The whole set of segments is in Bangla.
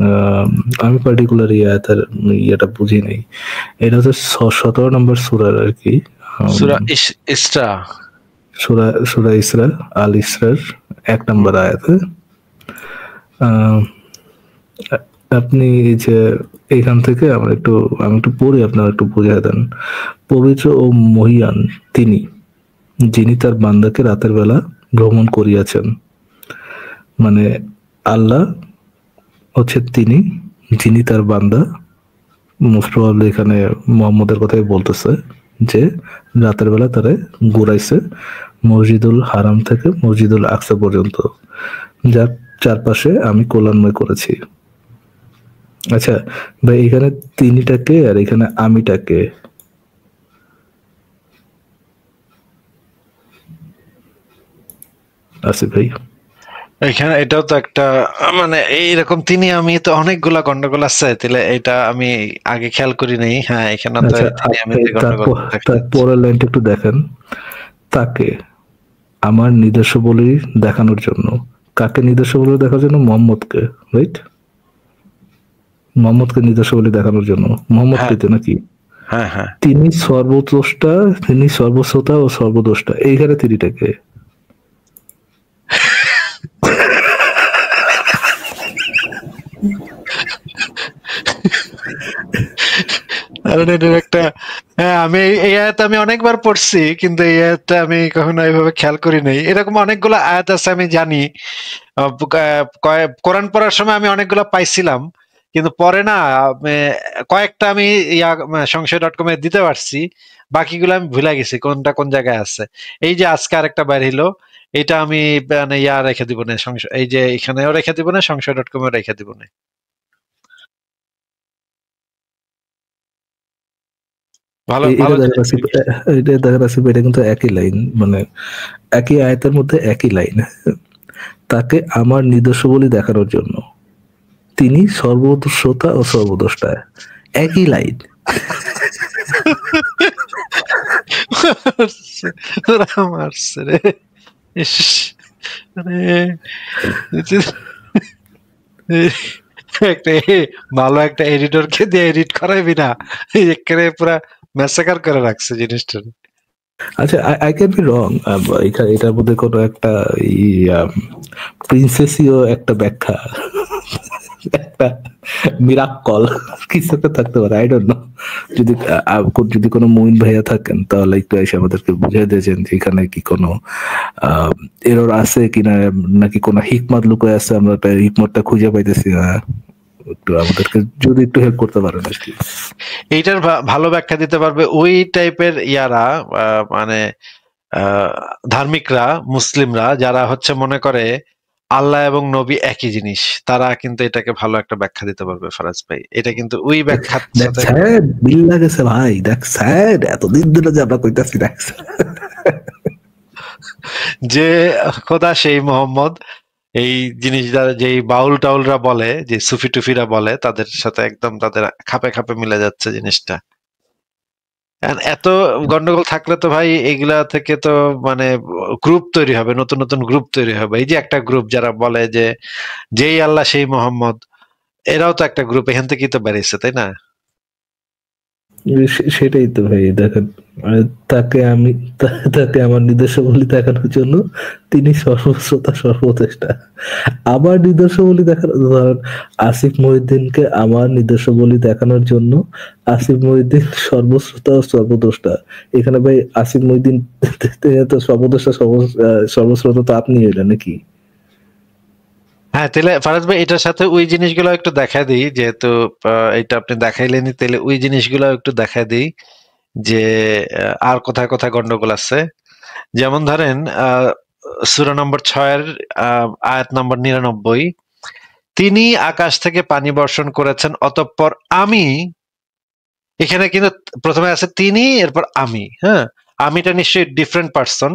আহ, আমি পার্টিকুলার আয়াতের ইয়েটা বুঝি নাই। এটা হচ্ছে 17 নম্বর সূরার আর কি। সূরা ইসরা, সূরা ইসরা, আল ইসরার 1 নম্বর আয়াতে আপনি এই যে এখান থেকে আমি একটু পড়ি, আপনারা একটু বুঝিয়ে দেন। পবিত্র ও মহিয়ান তিনি, যিনি তার বান্দাকে রাতের বেলা ভ্রমণ করিয়াছেন। মানে আল্লাহ হচ্ছে তিনি, যিনি তার বান্দা, মোস্ট প্রবাবলি এখানে মোহাম্মদের কথাই বলতেছে, যে রাতের বেলা তারা ঘুরাইছে মসজিদুল হারাম থেকে মসজিদুল আকসা পর্যন্ত, যার চারপাশে আমি কল্যাণময় করেছি। আচ্ছা ভাই, এখানে তিনিটাকে আর এখানে আমিটাকে আছে ভাই? এখানে এটাও তো একটা মানে এইরকম তিনি আমি তো অনেকগুলা গন্ডগোল আছে, তাহলে এটা আমি আগে খেয়াল করি নাই। হ্যাঁ, এখানে তো আচ্ছা, তিনি আমি গন্ডগোল তারপরের লাইনটা একটু দেখেন। তাকে আমার নিদর্শাবলী দেখানোর জন্য, কাকে নিদর্শাবলী দেখার জন্য? মোহাম্মদকে, রাইট? মোহাম্মদকে নিদর্শাবলী দেখানোর জন্য। মোহাম্মদকে তো নাকি হ্যাঁ হ্যাঁ তিনি সর্বদ্রষ্টা, তিনি সর্বশ্রোতা ও সর্বদ্রষ্টা, এইখানে তিনিটাকে একটা হ্যাঁ, আমি এই আয়াত আমি অনেকবার পড়ছি, কিন্তু এই আয়াতটা আমি কখনো এইভাবে খেয়াল করি নাই। এরকম অনেকগুলো আয়াত আছে আমি জানি, কোরআন পড়ার সময় আমি অনেকগুলো পাইছিলাম, কিন্তু পরে না কয়েকটা আমি সংশয়.com এ দিতে পারছি, বাকিগুলো আমি ভুলে গেছি কোনটা কোন জায়গায় আছে। এই যে আজকে আরেকটা বাইর হইলো, এটা আমি মানে রেখে দিব না, এই যে এখানেও রেখে দিব না, সংশয়.com এও রেখে দিব না। এটা কিন্তু একই লাইন, মানে একই আয়াতের মধ্যে একই লাইন। তাকে আমার নিদর্শাবলী দেখানোর জন্য, তিনি সর্বশ্রোতা ও সর্বদ্রষ্টা, একই লাইন। মারছে রে, ভালো একটা এডিটরকে দিয়ে এডিট করাইবি না, একেবারে পুরা ম্যাসাকার করে রাখছে জিনিসটা। আচ্ছা, আই ক্যান বি রং, এটার মধ্যে কোনো একটা প্রিন্সেসীয় একটা ব্যাখ্যা, একটা মিরাক্কল কিছু একটা থাকতে পারে, আই ডোন্ট নো। যদি কোনো মুমিন ভাইয়া থাকেন তাহলে একটু এসে আমাদেরকে বুঝিয়ে দিয়েছেন যে এখানে কি কোনো এরর আছে কিনা, নাকি কোনো হিকমত লুকায় আছে, আমরা হিকমতটা খুঁজে পাইতেছি না। একটু আমাদেরকে যদি একটু হেল্প করতে পারেন আর কি। এইটার ভালো ব্যাখ্যা দিতে পারবে ওই টাইপের ইয়ারা, মানে ধার্মিকরা, মুসলিমরা, যারা হচ্ছে মনে করে আল্লাহ এবং নবী একই জিনিস, তারা কিন্তু এটাকে ভালো একটা ব্যাখ্যা দিতে পারবে ফারাজ ভাই। এটা কিন্তু ওই ব্যাখ্যার সাথে বিল লাগেছে ভাই, দেখ স্যার এতদিন ধরে যে আমরা কইতাছি, দেখ যে খোদা সেই মোহাম্মদ, এই জিনিস যেই বাউল টাউলরা বলে, যে সুফি টুফিরা বলে, তাদের সাথে একদম তাদের খাপে খাপে মিলে যাচ্ছে জিনিসটা। এত গন্ডগোল থাকলে তো ভাই এগুলা থেকে তো মানে গ্রুপ তৈরি হবে, নতুন নতুন গ্রুপ তৈরি হবে। এই যে একটা গ্রুপ যারা বলে যে যেই আল্লাহ সেই মোহাম্মদ, এরাও তো একটা গ্রুপ এখান থেকেই তো বেরিয়েছে, তাই না? সেটাই তো ভাই, দেখেন তাকে আমার নির্দেশাবলী দেখানোর জন্য তিনি সর্বশ্রোতা সর্বচেষ্টা। আমার নির্দেশাবলী দেখানোর, ধরেন আসিফ মহিউদ্দিনকে আমার নির্দেশাবলী দেখানোর জন্য আসিফ মহিউদ্দিন সর্বশ্রোতা ও সর্বদ্রষ্টা। এখানে ভাই আসিফ মহিউদ্দিন তো সর্বদ্রষ্টা সর্বশ্রোতা তো আপনি হইলেন নাকি? হ্যাঁ, তাহলে ফারাজ ভাই এটার সাথে ওই জিনিসগুলো একটু দেখা দিই, যেহেতু এটা আপনি দেখাইলেনি, তাহলে ওই জিনিসগুলো একটু দেখা দিই যে আর কোথায় কোথায় গন্ডগোল আছে। যেমন ধরেন সূরা নম্বর 6 আয়াত নম্বর 99, তিনি আকাশ থেকে পানি বর্ষণ করেছেন, অতঃপর আমি, এখানে কিন্তু প্রথমে আছে তিনি, এরপর আমি। হ্যাঁ, আমিটা নিশ্চয়ই ডিফারেন্ট পার্সন।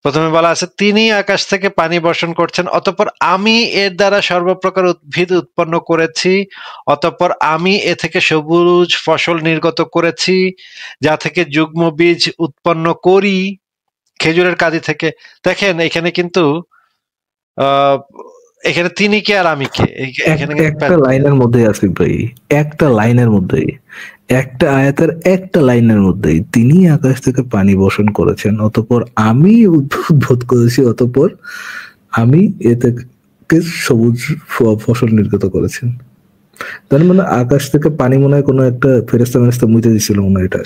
প্রথমে বলা আছে তিনি আকাশ থেকে পানি বর্ষণ করছেন, অতঃপর আমি এর দ্বারা সর্বপ্রকার উদ্ভিদ উৎপন্ন করেছি, অতঃপর আমি এ থেকে সবুজ ফসল নির্গত করেছি, যা থেকে যুগ্ম বীজ উৎপন্ন করি খেজুরের কাঁদি থেকে। দেখেন এখানে কিন্তু এখানে তিনি কে আর আমি কে, এখানে একটা লাইনের মধ্যে আসিফ ভাই, একটা লাইনের মধ্যেই, একটা আয়াতের একটা লাইনের মধ্যেই তিনি আকাশ থেকে পানি বর্ষণ করেছেন, অতঃপর আমি উদ্ভুত করেছি, অতঃপর আমি এ থেকে সবুজ ফসল নির্গত করেছেন। তার মানে আকাশ থেকে পানি মনে হয় কোনো একটা ফেরেস্তা মেরেস্তা মুইতে দিছিল মনে হয় এটা।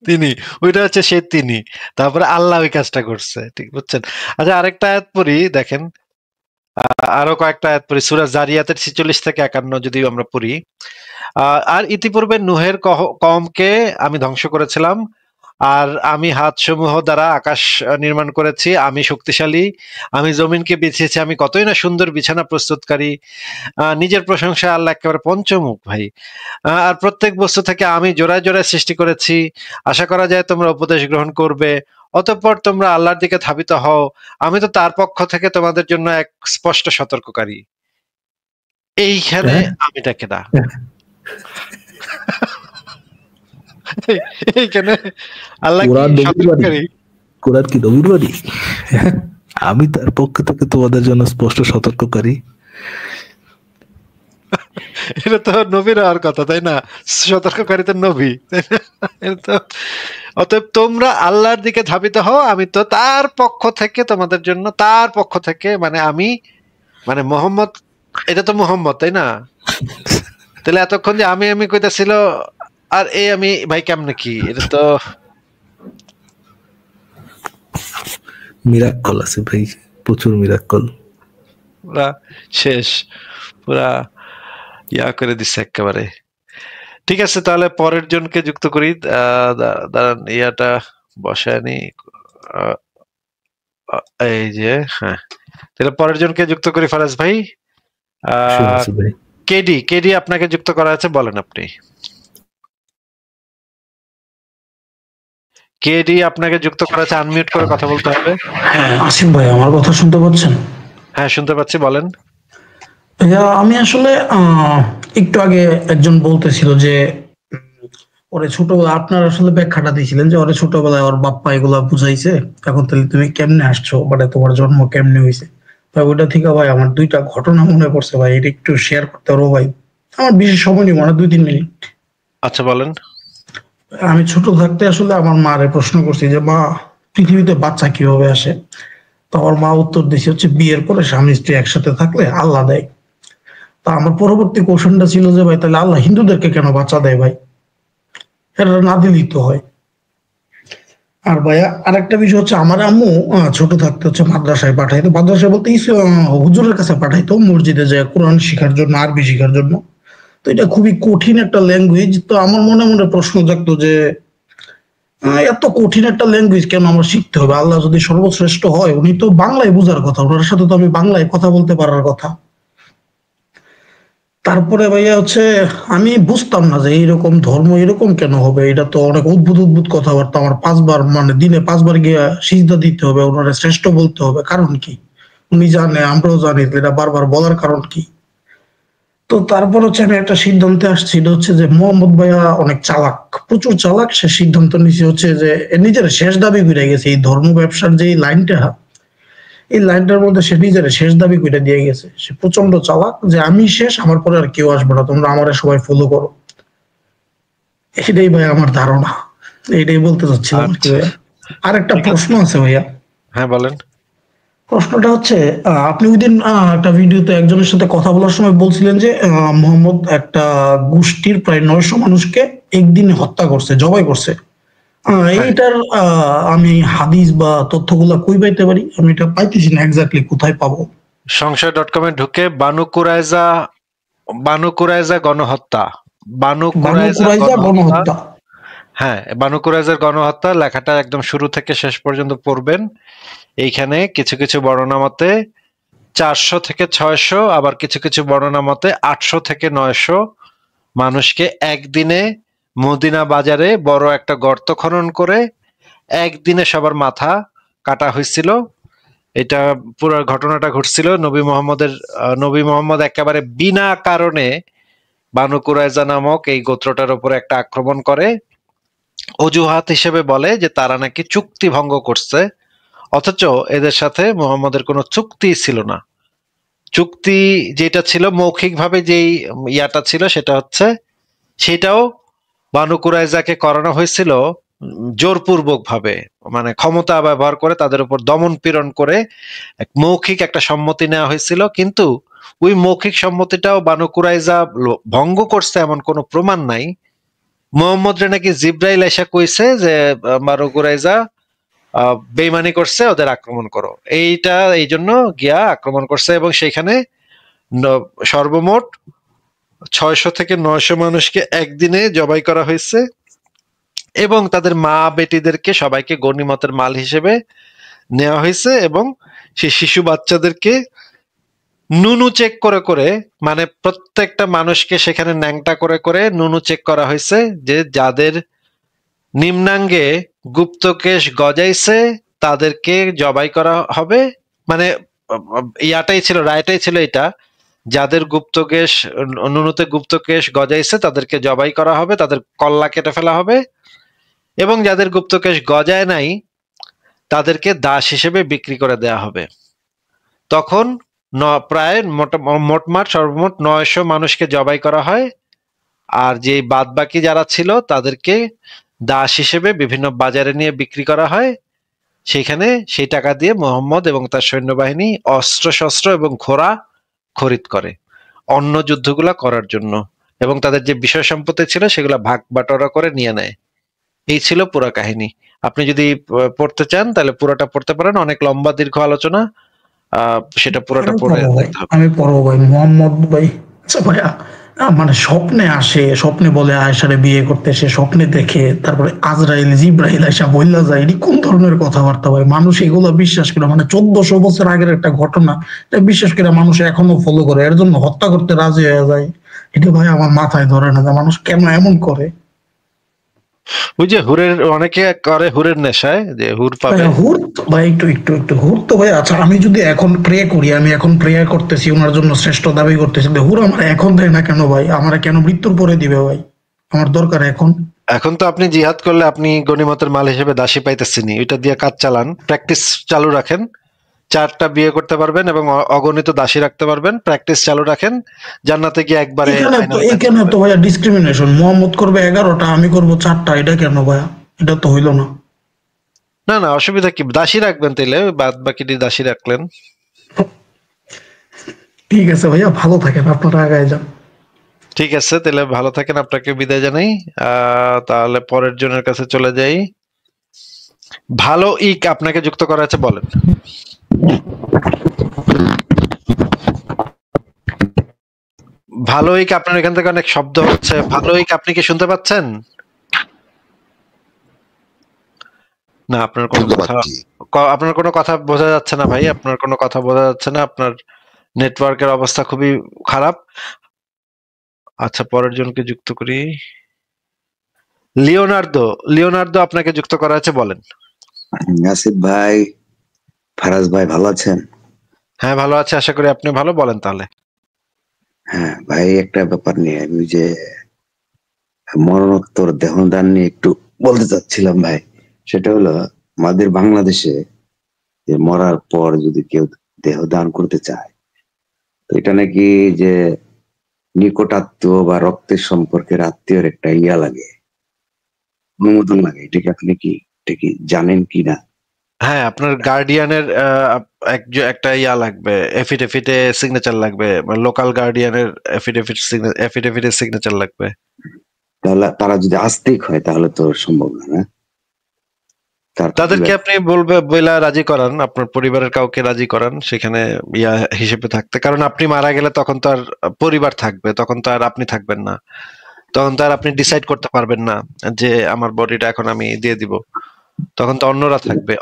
তিনি, ওইটা হচ্ছে সে তিনি, তারপরে আল্লাহ ওই কাজটা করছে, ঠিক বুঝছেন? আচ্ছা আরেকটা আয়াত পড়ি, দেখেন আরো কয়েকটা আয়াত পড়ি, সূরা জারিয়াতের 46 থেকে 51 যদি আমরা পড়ি। আর ইতিপূর্বে নূহের কওমকে আমি ধ্বংস করেছিলাম, আর আমি হাতসমূহ দ্বারা আকাশ নির্মাণ করেছি, আমি শক্তিশালী, আমি জমিনকে বিছিয়েছি, আমি কতই না সুন্দর বিছানা প্রস্তুতকারী। নিজের প্রশংসায় আল্লাহ একেবারে পঞ্চমুখ ভাই। আর প্রত্যেক বস্তু থেকে আমি জোড়ায় জোড়ায় সৃষ্টি করেছি, আশা করা যায় তোমরা উপদেশ গ্রহণ করবে, অতঃপর তোমরা আল্লাহর দিকে ধাবিত হও, আমি তো তার পক্ষ থেকে তোমাদের জন্য এক স্পষ্ট সতর্ককারী। এইখানে আমিটা কেডা? এইখানে আল্লাহ কি সতর্ককারী? কোরআন কি নবীর বাড়ি? আমি তার পক্ষ থেকে তোমাদের জন্য স্পষ্ট সতর্ককারী। এটা তো নবীর হওয়ার কথা, তাই না? সতর্ককারী তো নবী। অতএব তোমরা আল্লাহর দিকে ধাবিত হও, আমি তো তার পক্ষ থেকে তোমাদের জন্য, তার পক্ষ থেকে মানে আমি, মানে মোহাম্মদ, এটা তো মোহাম্মদ, তাই না? তাহলে এতক্ষণ যে আমি আমি কইতাছিল, আর এই আমি ভাই কেমনে কি, এটা তো মিরাক্কল আছে ভাই, প্রচুর মিরাক্কল, পুরা শেষ, পুরা ইয়া করে দিচ্ছে একেবারে। ঠিক আছে, তাহলে পরের জনকে যুক্ত করি, দাঁড়ান ইয়াটা বসায় নি, এই যে, হ্যাঁ, তাহলে পরের জনকে যুক্ত করি ফারাজ ভাই। কেডি, কেডি আপনাকে যুক্ত করা আছে, বলেন আপনি। কেডি আপনাকে যুক্ত করা আছে, আনমিউট করে কথা বলতে হবে। হ্যাঁ আসিফ ভাই, আমার কথা শুনতে পাচ্ছেন? হ্যাঁ শুনতে পাচ্ছি, বলেন। আমি আসলে একটু আগে একজন বলতেছিল যে ওরে ছোটবেলা, আপনার আসলে ব্যাখ্যাটা দিয়েছিলেন যে ওরে ছোটবেলায় ওর বাপ্পা এগুলা বুঝাইছে, এখন তাহলে তুমি কেমনে আসছো, মানে তোমার জন্ম কেমনে হয়েছে। ভাই ওইটা থেকে ভাই আমার দুইটা ঘটনা মনে পড়ছে ভাই, এটা একটু শেয়ার করতে পারবো ভাই? আমার বেশি সময় নেই, মানে 2-3 মিনিট। আচ্ছা বলেন। আমি ছোট থাকতে আসলে আমার মারে প্রশ্ন করছি যে মা, পৃথিবীতে বাচ্চা কিভাবে আসে? তো আমার মা উত্তর দিয়েছে হচ্ছে বিয়ের পরে স্বামী স্ত্রী একসাথে থাকলে আল্লাহ দেয়। তা আমার পরবর্তী কোশ্চেনটা ছিল যে ভাই তাহলে আল্লাহ হিন্দুদেরকে কেন বাচ্চা দেয় ভাই? এটা না দিলেই তো হয়। আর ভাইয়া আরেকটা বিষয় হচ্ছে, আমার আম্মু ছোট থাকতে হচ্ছে মাদ্রাসায় পাঠাইতো, মাদ্রাসায় বলতে হুজুরের কাছে পাঠাইতো, মসজিদে যায় কোরআন শেখার জন্য, আরবি শেখার জন্য। তো এটা খুবই কঠিন একটা ল্যাঙ্গুয়েজ। তো আমার মনে মনে প্রশ্ন জাগতো যে এত কঠিন একটা ল্যাঙ্গুয়েজ কেন আমার শিখতে হবে? আল্লাহ যদি সর্বশ্রেষ্ঠ হয়, উনি তো বাংলায় বোঝার কথা, ওনার সাথে তো আমি বাংলায় কথা বলতে পারার কথা। তারপরে ভাইয়া হচ্ছে আমি বুঝতাম না যে এইরকম ধর্ম এরকম কেন হবে, এটা তো অনেক অদ্ভুত অদ্ভুত কথাবার্তা। আমার 5 বার, মানে দিনে 5 বার গিয়া সিজদা দিতে হবে, ওনারা শ্রেষ্ঠ বলতে হবে, কারণ কি? উনি জানে, আমরাও জানি, এটা বারবার বলার কারণ কি? তো তারপর হচ্ছে আমি একটা সিদ্ধান্তে আসছি, এটা হচ্ছে যে মোহাম্মদ ভাইয়া অনেক চালাক, প্রচুর চালাক। সে সিদ্ধান্ত নিচ্ছে হচ্ছে যে নিজের শেষ দাবি করে গেছে, এই ধর্ম ব্যবসার যে লাইনটা, এই লাইনটার মধ্যে সে নিজের শেষ দাবি করে দিয়ে গেছে। সে প্রচন্ড চালাক, যে আমি শেষ, আমার পরে আর কেউ আসবে না, তোমরা আমারে সবাই ফলো করো। এটাই ভাই আমার ধারণা, এটাই বলতে চাচ্ছিলাম। আর একটা প্রশ্ন আছে ভাইয়া। হ্যাঁ বলেন। প্রশ্নটা হচ্ছে, আপনি ওই দিন একটা ভিডিওতে একজনের সাথে কথা বলার সময় বলছিলেন যে মোহাম্মদ একটা গোষ্ঠীর প্রায় 900 মানুষকে একদিনে হত্যা করছে, জবাই করছে। এইটার আমি হাদিস বা তথ্যগুলা কই পাইতে পারি? আমি এটা পাইতেছি না, এক্স্যাক্টলি কোথায় পাবো? সংশয়.com এ ঢুকে বানু কুরাইজা গণহত্যা, বানু কুরাইজা গণহত্যা, হ্যাঁ বানু কুরাইজার গণহত্যা লেখাটা একদম শুরু থেকে শেষ পর্যন্ত পড়বেন। এইখানে কিছু কিছু বর্ণনা মতে 400 থেকে 600, আবার কিছু কিছু বর্ণনা মতে 800 থেকে 900 মানুষকে একদিনে মদিনা বাজারে বড় একটা গর্ত খনন করে একদিনে সবার মাথা কাটা হয়েছিল। এটা পুরো ঘটনাটা ঘটছিল নবী মোহাম্মদ একেবারে বিনা কারণে বানু কুরাইজা নামক এই গোত্রটার উপরে একটা আক্রমণ করে, অজুহাত হিসেবে বলে যে তারা নাকি চুক্তি ভঙ্গ করছে, অথচ এদের সাথে মুহাম্মদের কোনো চুক্তি ছিল না। চুক্তি যেটা ছিল মৌখিকভাবে যেই ইয়াটা ছিল সেটা হচ্ছে, সেটাও বানু কুরাইজাকে করানো হয়েছিল জোরপূর্বক ভাবে, মানে ক্ষমতা ব্যবহার করে তাদের উপর দমন পীড়ন করে মৌখিক একটা সম্মতি নেওয়া হয়েছিল। কিন্তু ওই মৌখিক সম্মতিটাও বানু কুরাইজা ভঙ্গ করছে এমন কোনো প্রমাণ নাই। মুহাম্মদ রে নাকি জিব্রাইল এসে কইছে যে বানু কুরাইজা বেইমানি করছে, ওদের আক্রমণ করো, এইটা এই জন্য গিয়া আক্রমণ করছে। এবং সেখানে সর্বমোট 600 থেকে 900 মানুষকে একদিনে জবাই করা হয়েছে এবং তাদের মা বেটিদেরকে সবাইকে গনিমতের মাল হিসেবে নেওয়া হয়েছে। এবং সেই শিশু বাচ্চাদেরকে নুনু চেক করে করে, মানে প্রত্যেকটা মানুষকে সেখানে ন্যাংটা করে করে নুনু চেক করা হয়েছে, যে যাদের নিম্নাঙ্গে গুপ্তকেশ গজাইছে তাদেরকে জবাই করা হবে। মানে ইয়াটাই ছিল, রায়টাই ছিল এটা, যাদের গুপ্তকেশ নুনুতে গুপ্তকেশ গজাইছে তাদেরকে জবাই করা হবে, তাদের কল্লা কেটে ফেলা হবে। এবং যাদের গুপ্তকেশ গজায় নাই তাদেরকে দাস হিসেবে বিক্রি করে দেয়া হবে। তখন প্রায় মোটমাট সর্বমোট 900 মানুষকে জবাই করা হয়। আর যে বাদ বাকি যারা ছিল তাদেরকে দাস হিসেবে বিভিন্ন বাজারে নিয়ে বিক্রি করা হয়। সেখানে সেই টাকা দিয়ে মুহাম্মদ এবং তার সৈন্যবাহিনী অস্ত্র শস্ত্র এবং ঘোড়া খরিদ করে অন্য যুদ্ধগুলা করার জন্য, এবং তাদের যে বিষয় সম্পত্তি ছিল সেগুলা ভাগ বাটোয়ারা করে নিয়ে নেয়। এই ছিল পুরো কাহিনী। আপনি যদি পড়তে চান তাহলে পুরোটা পড়তে পারেন, অনেক লম্বা দীর্ঘ আলোচনা, সেটা পুরোটা পড়ে দেখতে হবে। আমি পড়বো ভাই। মোহাম্মদ ভাই, আচ্ছা ভাইয়া, মানে স্বপ্নে আসে, স্বপ্নে বলে আয়েশারে বিয়ে করতে, সে স্বপ্নে দেখে, তারপরে আজরাইল জিব্রাইল আয়েশা বইলা যায়, এটি কোন ধরনের কথাবার্তা ভাই? মানুষ এগুলো বিশ্বাস করে, মানে 1400 বছর আগের একটা ঘটনা, এটা বিশ্বাস করে মানুষ এখনো ফলো করে, এর জন্য হত্যা করতে রাজি হয়ে যায়। এটা ভাই আমার মাথায় ধরে না যে মানুষ কেন এমন করে। ওই যে হুরের, অনেকে করে হুরের নেশায়, যে হুর পাবে। হুর ভাই একটু একটু একটু হুর তো ভাই, আচ্ছা আমি যদি এখন প্রে করি, আমি এখন প্রেয়ার করতেছি, ওনার জন্য শ্রেষ্ঠ দাবি করতেছি, হুর আমার এখন দেয় না কেন ভাই? আমার কেন মৃত্যুর পরে দিবে ভাই? আমার দরকার এখন। এখন তো আপনি জিহাদ করলে আপনি গনিমতের মাল হিসেবে দাসী পাইতেছেন, এটা দিয়ে কাজ চালান, প্র্যাকটিস চালু রাখেন, 4টা বিয়ে করতে পারবেন এবং অগণিত দাসী রাখতে পারবেন। প্র্যাকটিস চালু রাখেন, জান্নাতে গিয়ে একবারে। এখানে তো ভাইয়া ডিসক্রিমিনেশন, মোহাম্মদ করবে 11টা, আমি করব 4টা, এটা কেন ভাইয়া? এটা তো হইলো না। না না, অসুবিধা কি, দাসী রাখবেন তাইলে, বাদ বাকিটি দাসী রাখলেন। ঠিক আছে ভাইয়া, ভালো থাকেন, আপনারা আগায় যান। ঠিক আছে, তাহলে ভালো থাকেন, আপনাকে বিদায় জানাই। তাহলে পরের জনের কাছে চলে যাই। ভালো ইক আপনাকে যুক্ত করা আছে, বলেন। ভালো ইক, আপনার এখান থেকে অনেক শব্দ হচ্ছে। ভালো ইক, আপনি কি শুনতে পাচ্ছেন? না, আপনার কোনো কথা বোঝা যাচ্ছে না ভাই, আপনার কোনো কথা বোঝা যাচ্ছে না, আপনার নেটওয়ার্কের অবস্থা খুবই খারাপ। আচ্ছা, পরের জনকে যুক্ত করি। লিওনার্দো আপনাকে যুক্ত করা আছে, বলেন। আসিফ ভাই, ফারাজ ভাই, ভালো আছেন? হ্যাঁ, ভালো আছে, আশা করি আপনি ভালো। বলেন তাহলে। হ্যাঁ ভাই, একটা ব্যাপার নিয়ে, আমি যে মরণোত্তর দেহদান নিয়ে একটু বলতে চাচ্ছিলাম ভাই। সেটা হলো, আমাদের বাংলাদেশে যে মরার পর যদি কেউ দেহ দান করতে চায়, তো এটা নাকি যে নিকটাত্মীয় বা রক্তের সম্পর্কের আত্মীয়ের একটা ইয়া লাগে, অনুমোদন লাগে। এটা কি জানেন কি না? হ্যাঁ, আপনার গার্ডিয়ানের একটা ইয়া লাগবে, এফিডেভিটে সিগনেচার লাগবে, লোকাল গার্ডিয়ানের এফিডেভিটে সিগনেচার লাগবে। তাহলে তারা যদি আস্তিক হয় তাহলে তো সম্ভব না। তাদেরকে আপনি বইলা রাজি করান, আপনার পরিবারের কাউকে রাজি করান সেখানে ইয়া হিসেবে থাকতে। কারণ আপনি মারা গেলে তখন তো আর পরিবার থাকবে, তখন তো আর আপনি থাকবেন না, তখন তো আর আপনি ডিসাইড করতে পারবেন না যে আমার বডিটা এখন আমি দিয়ে দিব। তখন তো অন্যরা থাকবে,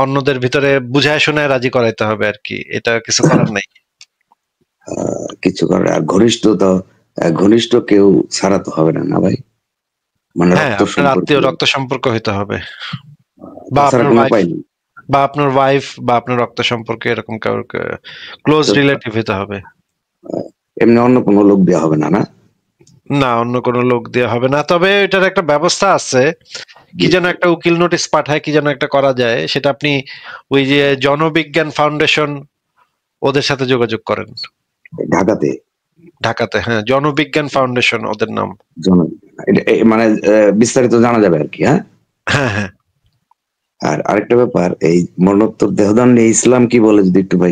অন্যদের ভিতরে বুঝায় শোনায় রাজি করাইতে হবে আর কি, এটা কিছু করার নাই। কিছু করার, আর ঘনিষ্ঠ কেউ ছাড়া তো হবে না ভাই, মানে আত্মীয় রক্ত সম্পর্ক হইতে হবে, বা আপনার ওয়াইফ বা আপনার রক্ত সম্পর্কে এরকম কাউকে ক্লোজ রিলেটিভ হইতে হবে। এমনি অন্য কোনো লোক দেওয়া হবে না? না, অন্য কোনো লোক দেওয়া হবে না। তবে এটার একটা ব্যবস্থা আছে, কি যেন একটা উকিল নোটিশ পাঠায়, কি যেন একটা করা যায়, সেটা আপনি ওই যে জনবিজ্ঞান ফাউন্ডেশন ওদের সাথে যোগাযোগ করেন। ঢাকাতে, হ্যাঁ, জনবিজ্ঞান ফাউন্ডেশন ওদের নাম। মানে বিস্তারিত জানা যাবে আর কি। হ্যাঁ হ্যাঁ। আর আরেকটা ব্যাপার, এই মরণোত্তর দেহদান ইসলাম কি বলে, যদি একটু ভাই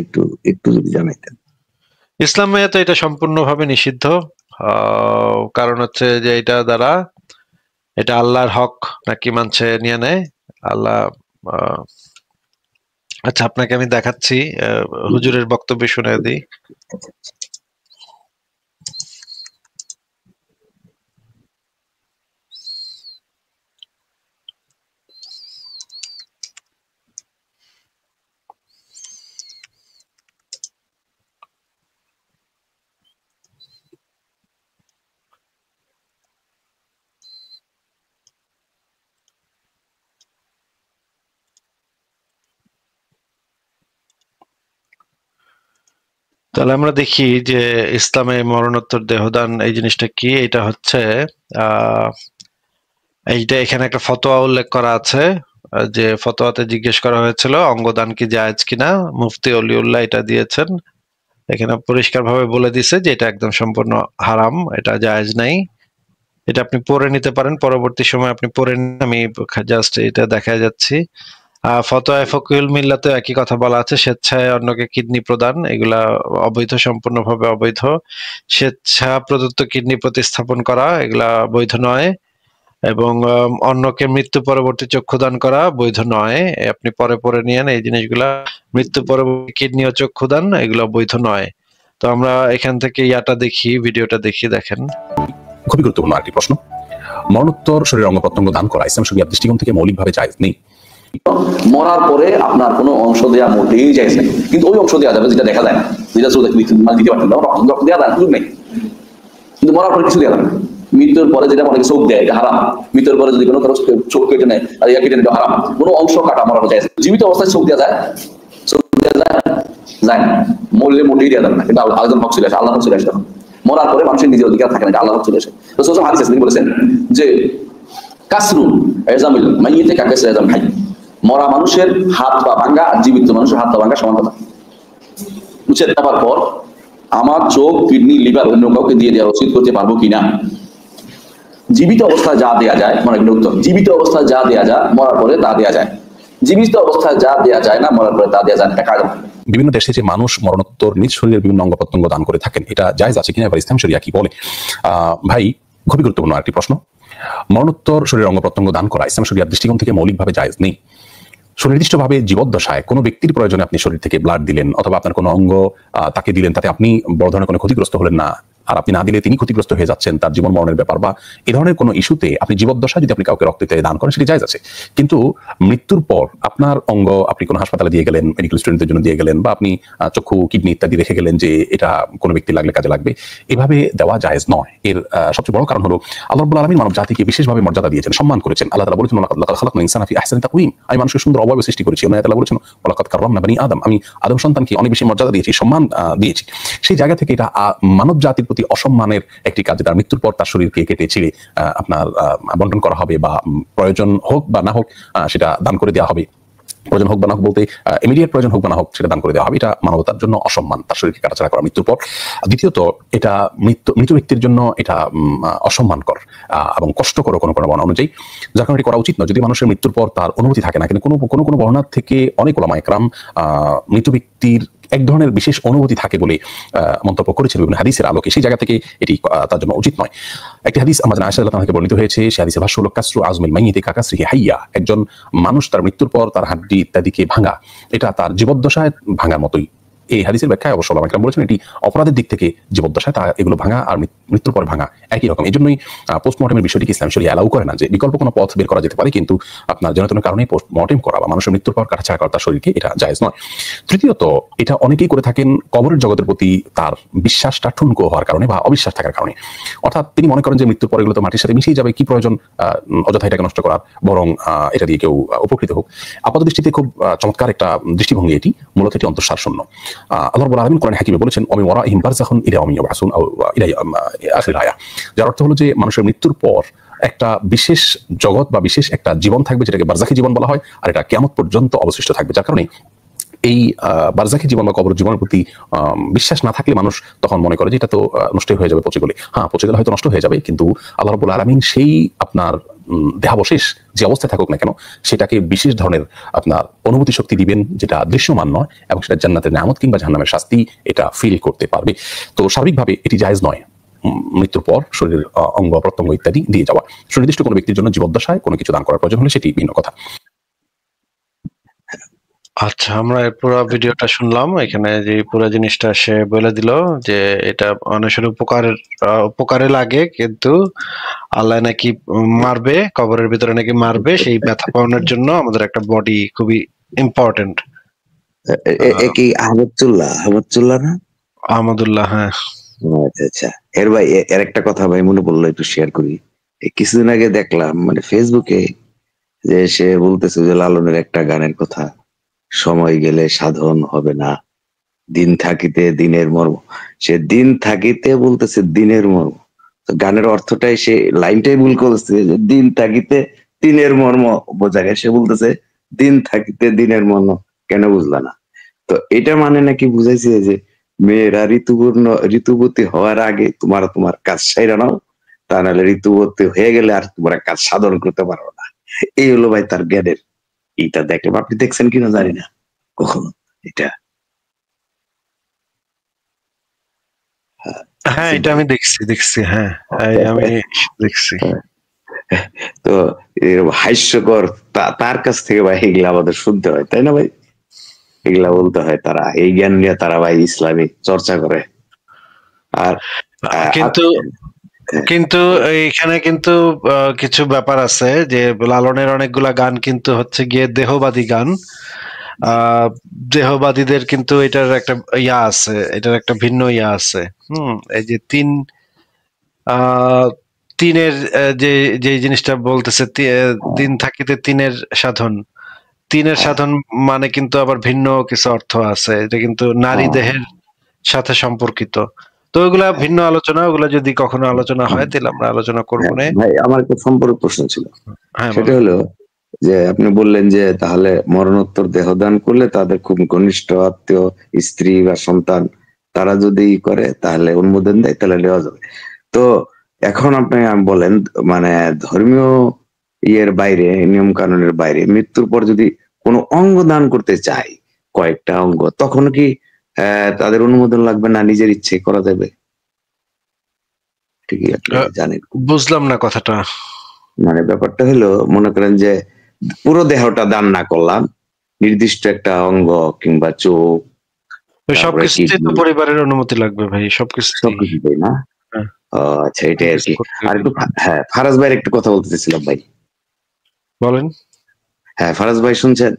একটু যদি জানাইতেন। ইসলামে তো এটা সম্পূর্ণভাবে নিষিদ্ধ, কারণ হচ্ছে যে এটা দ্বারা এটা আল্লাহর হক নাকি মানছে নিয়ে নেয় আল্লাহ। আচ্ছা, আপনাকে আমি দেখাচ্ছি, হুজুরের বক্তব্য শুনে দিই। তাহলে আমরা দেখি যে ইসলামে মরণোত্তর দেহদান এই জিনিসটা কি। এটা হচ্ছে এইটা এখানে একটা ফতোয়া উল্লেখ করা আছে, যে ফতোয়াতে জিজ্ঞেস করা হয়েছিল অঙ্গদান কি জায়েজ কিনা, মুফতি অলিউল্লাহ এটা দিয়েছেন। এখানে পরিষ্কারভাবে বলে দিছে যে এটা একদম সম্পূর্ণ হারাম, এটা জায়েজ নাই। এটা আপনি পড়ে নিতে পারেন, পরবর্তী সময় আপনি পড়ে নিন, আমি জাস্ট এটা দেখা যাচ্ছি। ফতোয়ায়ে ফকিহুল মিল্লাতে একই কথা বলা আছে, স্বেচ্ছায় অন্যকে কিডনি প্রদান এগুলা অবৈধ, সম্পূর্ণভাবে অবৈধ। স্বেচ্ছা প্রদত্ত কিডনি প্রতিস্থাপন করা এগুলা বৈধ নয়, এবং অন্যকে মৃত্যু পরবর্তী চক্ষুদান করা বৈধ নয়। আপনি পরে পরে নিয়েন এই জিনিসগুলা। মৃত্যু পরবর্তী কিডনি ও চক্ষুদান এগুলো বৈধ নয়। তো আমরা এখান থেকে ইয়াটা দেখি, ভিডিওটা দেখি, দেখেন। খুবই গুরুত্বপূর্ণ একটি প্রশ্ন। মরণোত্তর শরীরের অঙ্গ প্রত্যঙ্গ দান করা ইসলাম শরীয়ত দৃষ্টিকোণ থেকে মৌলিকভাবে জায়েজ নেই। মরার পরে আপনার কোনো অংশ দেওয়া মোটেই জায়েজ নেই, কিন্তু ওই অংশ দেওয়া যাবে যেটা দেখা যায় না, যেটা দিতে পারতেন না, রক্ত দেওয়া যায় সুযোগ নেই, কিন্তু মরার পরে কিছু দেওয়া যাবে না। মৃত্যুর পরে যেটা অনেকে চোখ দেয়, এটা হারাম। মৃত্যুর পরে যদি কোনো কারো চোখ কেটে নেয় আর ইয়া কেটে নেয়, এটা হারাম। কোনো অংশ কাটা মরানো যায়। জীবিত অবস্থায় চোখ দেওয়া যায়, চোখ দেওয়া যায় না, মরলে মোটেই দেওয়া যাবে না, কিন্তু আল্লাহর হক চলে আসে, আল্লাহর হক চলে আসে। মরার পরে মানুষের নিজের অধিকার থাকে না, এটা আল্লাহর হক চলে আসে। রাসূল হাদিস আছে, তিনি বলেছেন যে কাসরুন ইজামিল মাইয়িতি কাকাসরি ইজাম হাই, মরা মানুষের হাত পা ভাঙা আর জীবিত মানুষের হাত পা ভাঙা সমান কথা। বুঝছেন? তারপর পর আমার চোখ, কিডনি, লিভার অন্য কাউকে দিয়ে দেওয়া উচিত করতে পারবো কিনা? জীবিত অবস্থায় যা দেয়া যায়, মনে রাখবেন উত্তর, জীবিত অবস্থায় যা দেয়া যায় মরার পরে তা দেয়া যায়, জীবিত অবস্থায় যা দেয়া যায় না মরার পরে তা দেয়া যায় না। এটা কায়দা। বিভিন্ন দেশে যে মানুষ মরণোত্তর নিজ শরীরের বিভিন্ন অঙ্গ প্রত্যঙ্গ দান করে থাকেন, এটা জায়েজ আছে কিনা, এবার ইসলাম শরিয়া কি বলে? ভাই, খুবই গুরুত্বপূর্ণ একটি প্রশ্ন। মরণোত্তর শরীরের অঙ্গ প্রত্যঙ্গ দান করা ইসলাম শরিয়ার দৃষ্টিকোণ থেকে মৌলিকভাবে জায়েজ নেই। সুনির্দিষ্টভাবে জীবদ্দশায় কোনো ব্যক্তির প্রয়োজনে আপনি শরীর থেকে ব্লাড দিলেন অথবা আপনার কোনো অঙ্গ তাকে দিলেন, তাতে আপনি বড় ধরনের কোনো ক্ষতিগ্রস্ত হলেন না, আর আপনি না দিলে তিনি ক্ষতিগ্রস্ত হয়ে যাচ্ছেন, তার জীবন মরণের ব্যাপার বা এই ধরনের কোনো ইস্যুতে আপনি জীবদ্দশায় যদি আপনি কাউকে রক্ত দান করেন, সেটি জায়েজ আছে। কিন্তু মৃত্যুর পর আপনার অঙ্গ আপনি কোনো হাসপাতালে দিয়ে গেলেন, মেডিকেল স্টুডেন্টদের জন্য দিয়ে গেলেন, বা আপনি চক্ষু, কিডনি ইত্যাদি রেখে গেলেন যে এটা কোনো ব্যক্তি লাগলে কাজে লাগবে, এভাবে দেওয়া জায়েজ নয়। এর সবচেয়ে বড় কারণ হলো আল্লাহ রাব্বুল আলামিন মানব জাতিকে বিশেষভাবে মর্যাদা দিয়েছেন, সম্মান করেছেন। আল্লাহ তাআলা বলেছেন, লাকাদ খালাকনাল ইনসানা ফি আহসানি তাকওয়িম, আমি মানুষকে সুন্দর অবয়ব সৃষ্টি করেছি। আল্লাহ তাআলা বলেছেন, ওয়ালাকাদ কাররামনা বানি আদম, আমি আদম সন্তানকে অনেক বেশি মর্যাদা দিয়েছি, সম্মান দিয়েছি। সেই জায়গা থেকে এটা মানব জাতির প্রতি অসম্মানের একটি কাজ, তার মৃত্যুর পর তার শরীরকে কেটে ছিঁড়ে আপনার বন্টন করা হবে, বা প্রয়োজন হোক বা না হোক সেটা দান করে দেওয়া হবে। প্রয়োজন হোক বা না হোক বলতে ইমিডিয়েট প্রয়োজন হোক বা না হোক সেটা দান করে দেওয়া হবে। এটা মানবতার জন্য অসম্মান, তার শরীরকে কাটাছাড়া করা মৃত্যুর পর। দ্বিতীয়ত, এটা মৃত ব্যক্তির জন্য এটা অসম্মানকর এবং কষ্টকর কোনো কোনো বর্ণনা অনুযায়ী, যার কারণে করা উচিত নয়। যদি মানুষের মৃত্যুর পর তার অনুমতি থাকে না, কিন্তু কোনো কোনো বর্ণনা থেকে অনেক ওলামা ইকরাম মৃত ব্যক্তির এক ধরনের বিশেষ অনুভূতি থাকে বলে মন্তব্য করেছেন বিভিন্ন হাদিসের আলোকে। সেই জায়গা থেকে এটি তার জন্য উচিত নয়। একটি হাদিস আমাদের আয়েশা রাদিয়াল্লাহু আনহা থেকে বর্ণিত হয়েছে, সেই হাদিসের ভাষ্য হলো কাসরু আজমিল মাইয়িতি কাকাসরিহি হাইয়া, একজন মানুষ তার মৃত্যুর পর তার হাড্ডি ইত্যাদিকে ভাঙা, এটা তার জীবদ্দশায় ভাঙার মতোই। এই হাদিসের ব্যাখ্যায় অবশ্য ওলামা ইকরাম বলেছেন এটি অপরাধের দিক থেকে জীবদ্দশায় তা এগুলো ভাঙা আর মৃত্যুর পর ভাঙা একই রকম। এই জন্যই পোস্টমর্টেমের বিষয়টিকে ইসলাম শরিয়া অ্যালাউ করে না, যে বিকল্প কোনো পথ বের করা যেতে পারে, কিন্তু আপনার জনতনের কারণে পোস্টমর্টেম করা বা মানুষের মৃত্যুর পর কাটাছাড়া করা তার শরীরকে, এটা জায়েজ নয়। তৃতীয়ত, এটা অনেকেই করে থাকেন কবরের জগতের প্রতি তার বিশ্বাসটা ঠুনকো হওয়ার কারণে বা অবিশ্বাস থাকার কারণে। অর্থাৎ তিনি মনে করেন যে মৃত্যুর পর এগুলো তো মাটির সাথে মিশিয়ে যাবে, কি প্রয়োজন অযথা এটাকে নষ্ট করার, বরং এটা দিয়ে কেউ উপকৃত হোক। আপাত দৃষ্টিতে খুব চমৎকার একটা দৃষ্টিভঙ্গি এটি, মূলত এটি অন্তঃসার শূন্য। আল্লাহ রাব্বুল আলামিন কোরআনে হাকিমে বলেছেন, ওয়া মিন ওয়ারাইহিম বারযাখুন ইলা ইয়াউমি ইউবআসুন আও ইলা আখির আয়া, যার অর্থ হলো যে মানুষের মৃত্যুর পর একটা বিশেষ জগৎ বা বিশেষ একটা জীবন থাকবে, যেটাকে বারজাখী জীবন বলা হয়, আর এটা কিয়ামত পর্যন্ত অবশিষ্ট থাকবে। যার কারণে এই বারজাখী জীবন বা কবর জীবনের প্রতি বিশ্বাস না থাকলে মানুষ তখন মনে করে যে এটা তো নষ্ট হয়ে যাবে পচে গেলে। হ্যাঁ, পচে গেলে হয়তো নষ্ট হয়ে যাবে, কিন্তু আল্লাহ রাব্বুল আলামিন সেই আপনার দেহাবশেষ যে অবস্থায় থাকুক না কেন, সেটাকে বিশেষ ধরনের আপনার অনুভূতি শক্তি দিবেন, যেটা দৃশ্যমান নয়, এবং সেটা জান্নাতের নিয়ামত কিংবা জাহান্নামের শাস্তি এটা ফিল করতে পারবে। তো স্বাভাবিকভাবে এটি জায়েজ নয় মৃত্যুর পর শরীরের অঙ্গ প্রত্যঙ্গ ইত্যাদি দিয়ে যাওয়া। সুনির্দিষ্ট কোনো ব্যক্তির জন্য জীবদ্দশায় কোনো কিছু দান করার প্রয়োজন হলে সেটি ভিন্ন কথা। আচ্ছা, আমরা পুরো ভিডিওটা শুনলাম। এখানে যে পুরো জিনিসটা সে বলে দিল যে এটা মানুষের উপকারে লাগে, কিন্তু আল্লাহ নাকি মারবে, কবরের ভিতরে নাকি মারবে, সেই ব্যথা পাওয়ানোর জন্য আমাদের একটা বডি খুবই ইম্পর্টেন্ট। কি আহমদুল্লাহ না? আহমদুল্লাহ, হ্যাঁ। আচ্ছা, এর ভাই এর একটা কথা ভাই মনে পড়লো, একটু শেয়ার করি। কিছুদিন আগে দেখলাম মানে ফেসবুকে, যে সে বলতেছে যে লালনের একটা গানের কথা, সময় গেলে সাধন হবে না, দিন থাকিতে দিনের মর্ম। সে দিন থাকিতে বলতেছে দিনের মর্ম, তো গানের অর্থটাই সে লাইনটাই ভুল করছে, যে দিন থাকিতে দিনের মর্ম বোঝা গেছে, সে বলতেছে দিন থাকিতে দিনের মর্ম কেন বুঝলা না। তো এটা মানে নাকি বুঝাইছে যে মেয়েরা ঋতুবতী হওয়ার আগে তোমার কাজ সাইরা নাও, তা নাহলে ঋতুবতী হয়ে গেলে আর তোমরা কাজ সাধন করতে পারো না। এই হলো ভাই তার জ্ঞানের। এটা দেখলাম, আপনি দেখছেন কিনা জানি না কখনো এটা। হ্যাঁ, এটা আমি দেখছি, হ্যাঁ, আমি দেখছি। তো হাস্যকর, তার কাছ থেকে ভাই এগুলা আমাদের শুনতে হয়, তাই না ভাই? এগুলা বলতে হয়, তারা এই জ্ঞান নিয়ে তারা ভাই ইসলামিক চর্চা করে। আর কিন্তু এইখানে কিন্তু কিছু ব্যাপার আছে, যে লালনের অনেকগুলা গান কিন্তু হচ্ছে গিয়ে দেহবাদী গান। দেহবাদীদের কিন্তু এটার একটা ইয়া আছে, এটার একটা ভিন্ন ইয়া আছে। এই যে তিনের যে জিনিসটা বলতেছে, দিন থাকিতে তিনের সাধন মানে কিন্তু আবার ভিন্ন কিছু অর্থ আছে। এটা কিন্তু নারী দেহের সাথে সম্পর্কিত। তো ওইগুলা ভিন্ন আলোচনা, ওগুলা যদি কখনো আলোচনা হয় তাহলে আমরা আলোচনা করবো না। ভাই আমার একটা সম্পর্ক প্রশ্ন ছিল, সেটা হলো যে আপনি বললেন যে তাহলে মরণোত্তর দেহদান করলে তাদের খুব ঘনিষ্ঠ আত্মীয়, স্ত্রী বা সন্তান, তারা যদি করে তাহলে অনুমোদন দেয়, তাহলে নেওয়া যাবে। তো এখন আপনি বলেন, মানে ধর্মীয় ইয়ের বাইরে, নিয়ম কানুনের বাইরে মৃত্যুর পর যদি কোনো অঙ্গ দান করতে চায়, কয়েকটা অঙ্গ, তখন কি তাদের অনুমোদন লাগবে না, নিজের ইচ্ছে করা যাবে? ঠিকই, আপনি জানেন। বুঝলাম না কথাটা। মানে ব্যাপারটা হলো, মনে করেন যে পুরো দেহটা দান না করলাম, নির্দিষ্ট একটা অঙ্গ কিংবা চোখ, সবকিছুতে তো পরিবারের অনুমতি লাগবে ভাই, সবকিছুতেই না? আচ্ছা, এটাই আর কি। আর একটু হ্যাঁ, ফারাজ ভাইয়ের একটু কথা বলতে চাইছিলাম ভাই। বলেন। হ্যাঁ, ফারাজ ভাই শুনছেন?